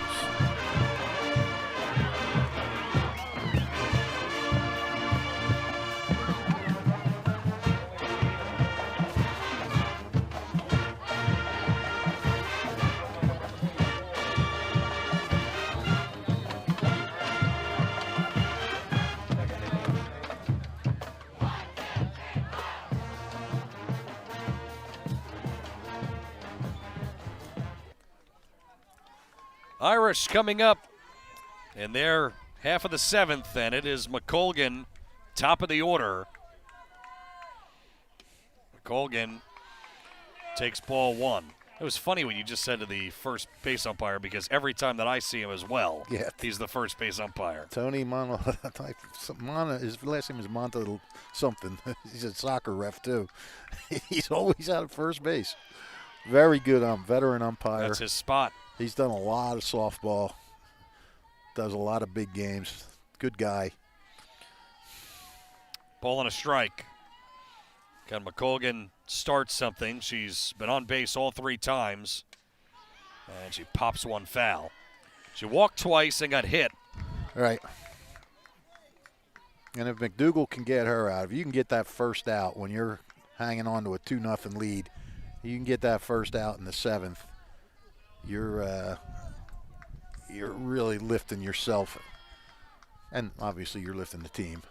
Irish coming up in their half of the 7th, and it is McColgan, top of the order. McColgan takes ball 1. It was funny what you just said to the first base umpire, because every time that I see him as well, he's the first base umpire. Tony Mono, his last name is Monta something. He's a soccer ref too. He's always out at first base. Very good veteran umpire. That's his spot. He's done a lot of softball. Does a lot of big games. Good guy. Ball and a strike. Can McColgan start something? She's been on base all 3 times, and she pops one foul. She walked twice and got hit. Right. And if McDougal can get her out, if you can get that first out when you're hanging on to a 2-0 lead, you can get that first out in the 7th. You're really lifting yourself, and obviously you're lifting the team.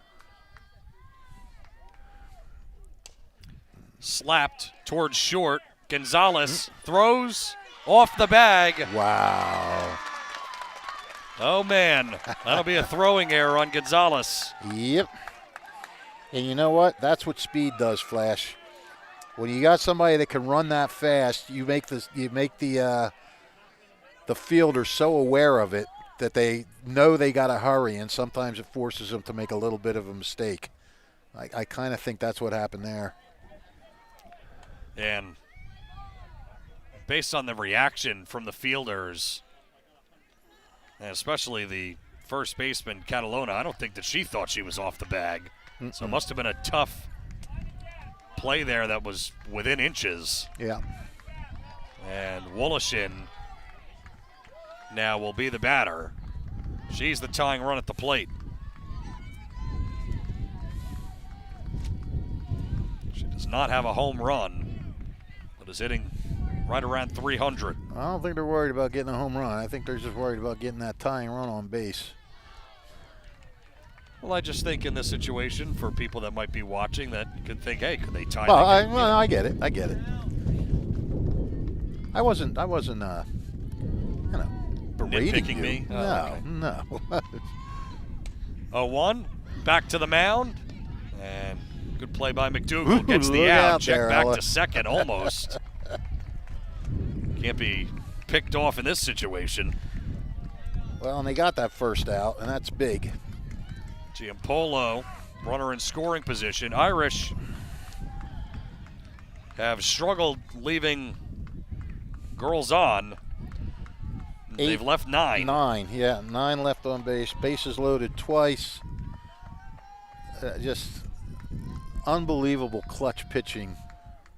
Slapped towards short. Gonzalez throws off the bag. Wow. Oh, man. That'll be a throwing error on Gonzalez. Yep. And you know what? That's what speed does, Flash. When you got somebody that can run that fast, you make the fielder so aware of it that they know they got to hurry, and sometimes it forces them to make a little bit of a mistake. I kind of think that's what happened there. And based on the reaction from the fielders, and especially the first baseman, Catalona, I don't think that she thought she was off the bag. So it must have been a tough play there that was within inches. Yeah. And Wolishin now will be the batter. She's the tying run at the plate. She does not have a home run. but is hitting right around 300. I don't think they're worried about getting a home run. I think they're just worried about getting that tying run on base. Well, I just think in this situation, for people that might be watching that could think, hey, could they tie Well, it? I get it. I wasn't, berating Nitpicking you. me? No, Oh, no. 0-1, back to the mound, and good play by McDougal. Gets the Look out, out check there, back Ella. to second almost. Can't be picked off in this situation. Well, and they got that first out, and that's big. Giampolo, runner in scoring position. Irish have struggled leaving girls on. They've left 9. 9 left on base. Bases loaded twice. Just unbelievable clutch pitching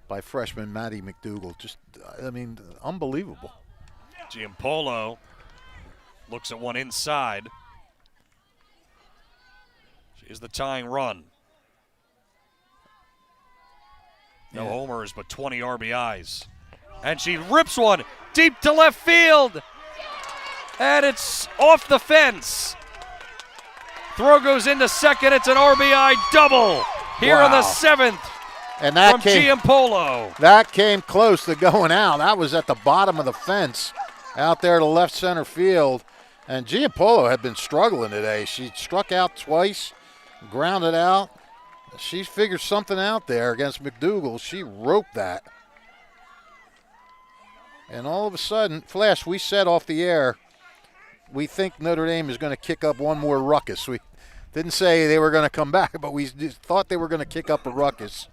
by freshman Maddie McDougal. Just, unbelievable. Giampolo looks at one inside. She is the tying run. No homers, but 20 RBIs. And she rips one deep to left field. And it's off the fence. Throw goes into second. It's an RBI double here in the 7th And that from Giampolo. That came close to going out. That was at the bottom of the fence out there to left center field. And Giampolo had been struggling today. She struck out twice, grounded out. She figured something out there against McDougal. She roped that. And all of a sudden, Flash, we said off the air, we think Notre Dame is going to kick up one more ruckus. We didn't say they were going to come back, but we just thought they were going to kick up a ruckus.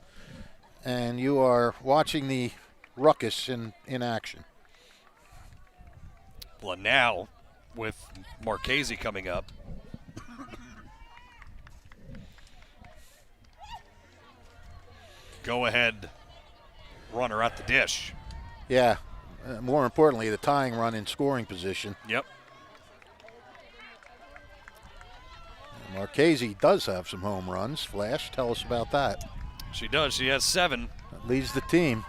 And you are watching the ruckus in action. Well, now with Marchese coming up. Go ahead runner at the dish. Yeah. More importantly, the tying run in scoring position. Yep. Marchese does have some home runs. Flash, tell us about that. She does. She has 7. That leads the team.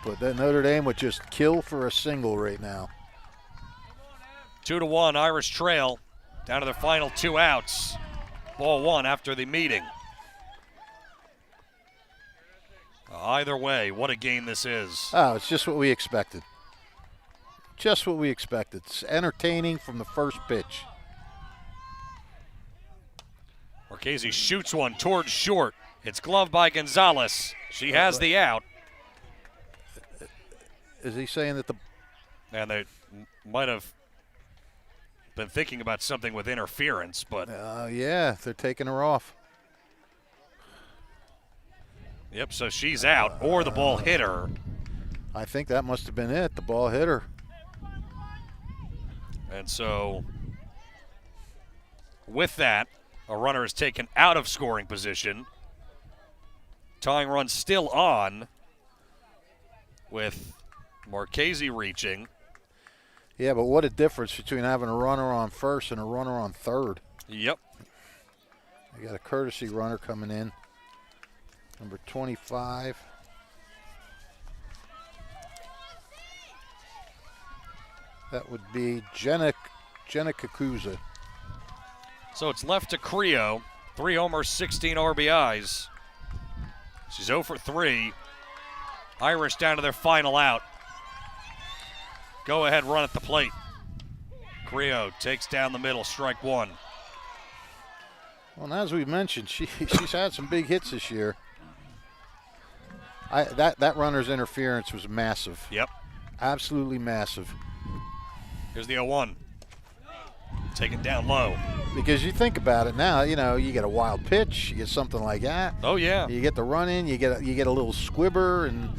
But that Notre Dame would just kill for a single right now. 2-1 Irish trail. Down to their final 2 outs. Ball 1 after the meeting. Either way, what a game this is. Oh, it's just what we expected. Just what we expected. It's entertaining from the first pitch. Marchese shoots one towards short. It's gloved by Gonzalez. She has the out. Is he saying that the... And they might have been thinking about something with interference, but... yeah, they're taking her off. Yep, so she's out, or the ball hit her. I think that must have been it. The ball hit her. And so, with that, a runner is taken out of scoring position. Tying run still on, with Marchese reaching. Yeah, but what a difference between having a runner on first and a runner on third. Yep. We got a courtesy runner coming in. Number 25. That would be Jenna Kakuza. So it's left to Creo. 3 homers, 16 RBIs. She's 0 for 3. Irish down to their final out. Go ahead, run at the plate. Creo takes down the middle, strike 1. Well, and as we mentioned, she's had some big hits this year. That runner's interference was massive. Yep. Absolutely massive. Here's the 0-1. Taken down low. Because you think about it now, you get a wild pitch, you get something like that. Oh, yeah. You get the run in, you get a little squibber, and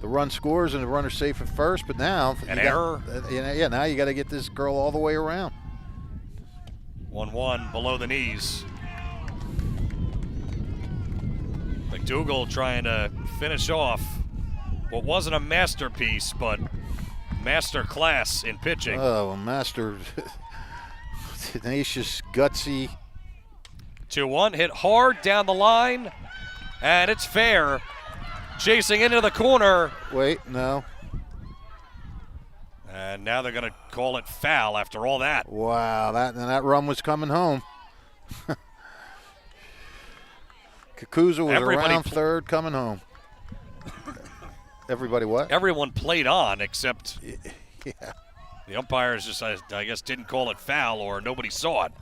the run scores, and the runner's safe at first. But now, An error. Now you got to get this girl all the way around. 1-1 below the knees. McDougal trying to finish off what wasn't a masterpiece, but master class in pitching. Oh, master, tenacious, gutsy. 2-1, hit hard down the line, and it's fair. chasing into the corner. Wait, no. And now they're going to call it foul after all that. Wow, that run was coming home. Kakuza was around third, coming home. Everybody what? Everyone played on except Yeah. the umpires just, I guess, didn't call it foul or nobody saw it.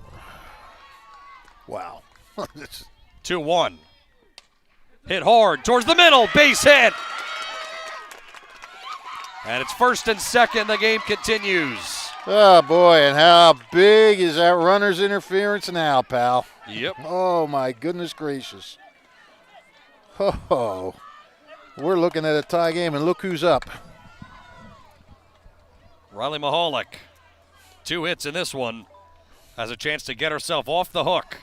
Wow. 2-1. Hit hard towards the middle, base hit. And it's first and second, the game continues. Oh, boy, and how big is that runner's interference now, pal? Yep. Oh, my goodness gracious. Oh, we're looking at a tie game, and look who's up. Riley Mahalik, 2 hits in this one, has a chance to get herself off the hook.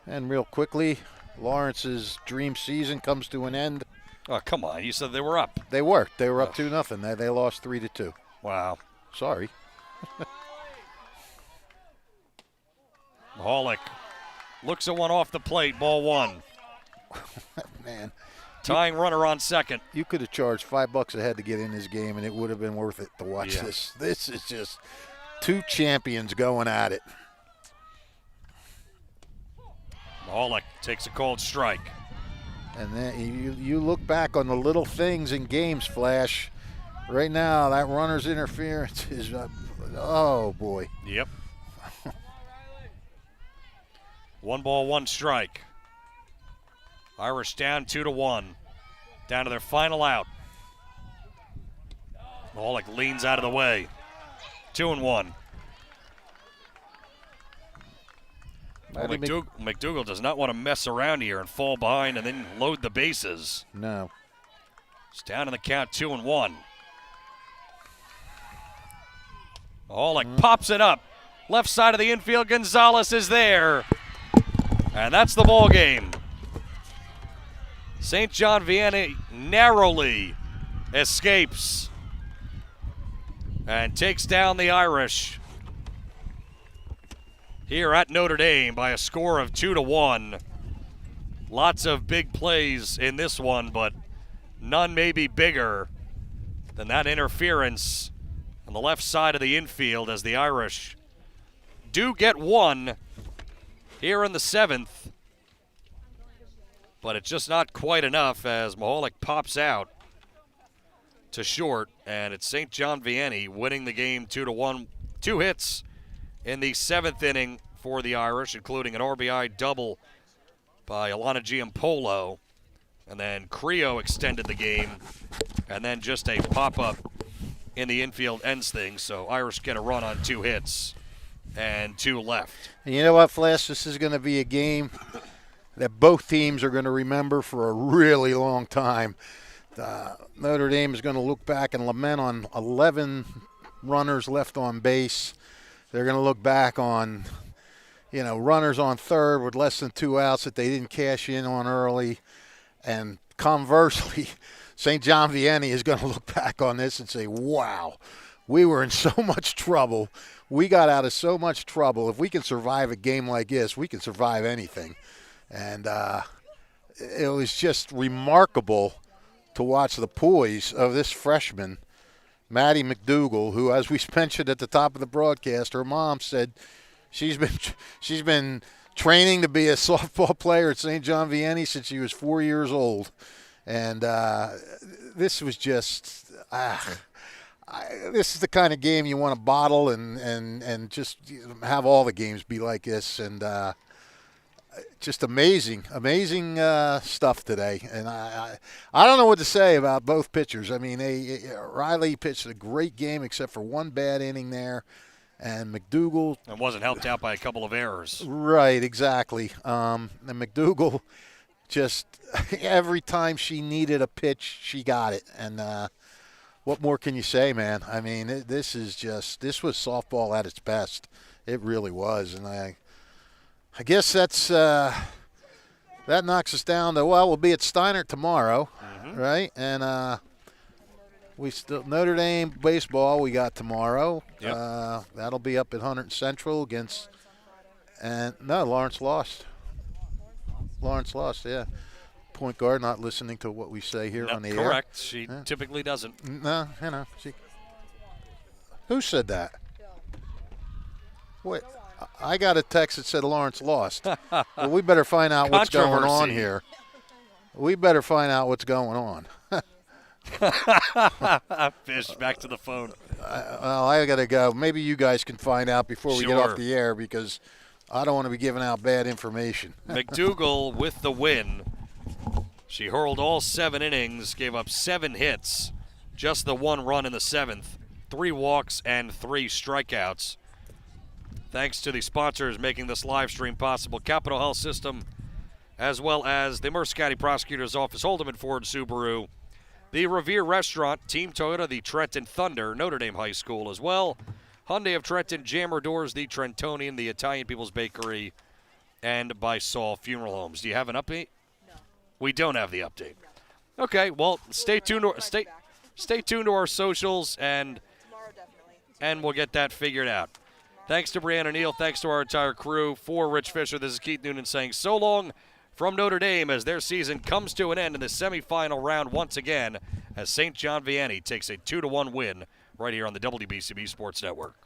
And real quickly, Lawrence's dream season comes to an end. Oh, come on. You said they were up. They were up 2-0. They lost 3-2. Wow. Sorry. Mahalik looks at one off the plate, ball 1. Man. Tying runner on second. You could have charged $5 a head to get in this game, and it would have been worth it to watch Yeah. this. This is just two champions going at it. Mahalik takes a cold strike. And then you look back on the little things in games, Flash. Right now, that runner's interference is, oh, boy. Yep. 1 ball, 1 strike. Irish down 2-1. Down to their final out. Mahalik leans out of the way. 2-1. McDougal does not want to mess around here and fall behind and then load the bases. No. It's down in the count, 2-1. Mahalik pops it up. Left side of the infield, Gonzalez is there. And that's the ball game. St. John Vianney narrowly escapes and takes down the Irish here at Notre Dame by a score of 2-1. Lots of big plays in this one, but none may be bigger than that interference on the left side of the infield as the Irish do get one here in the 7th. But it's just not quite enough as Mahalik pops out to short, and it's St. John Vianney winning the game 2-1. 2 hits in the 7th inning for the Irish, including an RBI double by Alana Giampolo. And then Creo extended the game, and then just a pop-up in the infield ends things. So Irish get a run on 2 hits and 2 left. And you know what, Flash? This is going to be a game that both teams are going to remember for a really long time. Notre Dame is going to look back and lament on 11 runners left on base. They're going to look back on, runners on third with less than 2 outs that they didn't cash in on early. And conversely, St. John Vianney is going to look back on this and say, wow, we were in so much trouble. We got out of so much trouble. If we can survive a game like this, we can survive anything. And it was just remarkable to watch the poise of this freshman, Maddie McDougal, who, as we mentioned at the top of the broadcast, her mom said she's been training to be a softball player at St. John Vianney since she was 4 years old. And this was just this is the kind of game you want to bottle and just have all the games be like this. And just amazing stuff today. And I don't know what to say about both pitchers. I mean, Riley pitched a great game except for one bad inning there. And McDougal. And wasn't helped out by a couple of errors. Right, exactly. And McDougal just every time she needed a pitch, she got it. And what more can you say, man? I mean, this was softball at its best. It really was. And I guess that knocks us down to, we'll be at Steiner tomorrow, right? And Notre Dame baseball we got tomorrow. Yep. That'll be up at Hunter Central Lawrence lost. Lawrence lost, yeah. Point guard not listening to what we say here on the air. Correct. She typically doesn't. No, who said that? Wait, I got a text that said Lawrence lost. Well, we better find out what's going on here. We better find out what's going on. Fish, back to the phone. I got to go. Maybe you guys can find out before we get off the air, because I don't want to be giving out bad information. McDougal with the win. She hurled all 7 innings, gave up 7 hits, just the 1 run in the 7th, 3 walks and 3 strikeouts. Thanks to the sponsors making this live stream possible, Capital Health System, as well as the Mercer County Prosecutor's Office, Holdeman Ford Subaru, the Revere Restaurant, Team Toyota, the Trenton Thunder, Notre Dame High School as well, Hyundai of Trenton, Jammer Doors, the Trentonian, the Italian People's Bakery, and by Saul Funeral Homes. Do you have an update? No. We don't have the update. Okay, well, stay tuned to our socials, and Tomorrow, definitely. and we'll get that figured out. Thanks to Brianna Neal. Thanks to our entire crew. For Rich Fisher, this is Keith Noonan saying so long from Notre Dame as their season comes to an end in the semifinal round once again as St. John Vianney takes a 2-1 win right here on the WBCB Sports Network.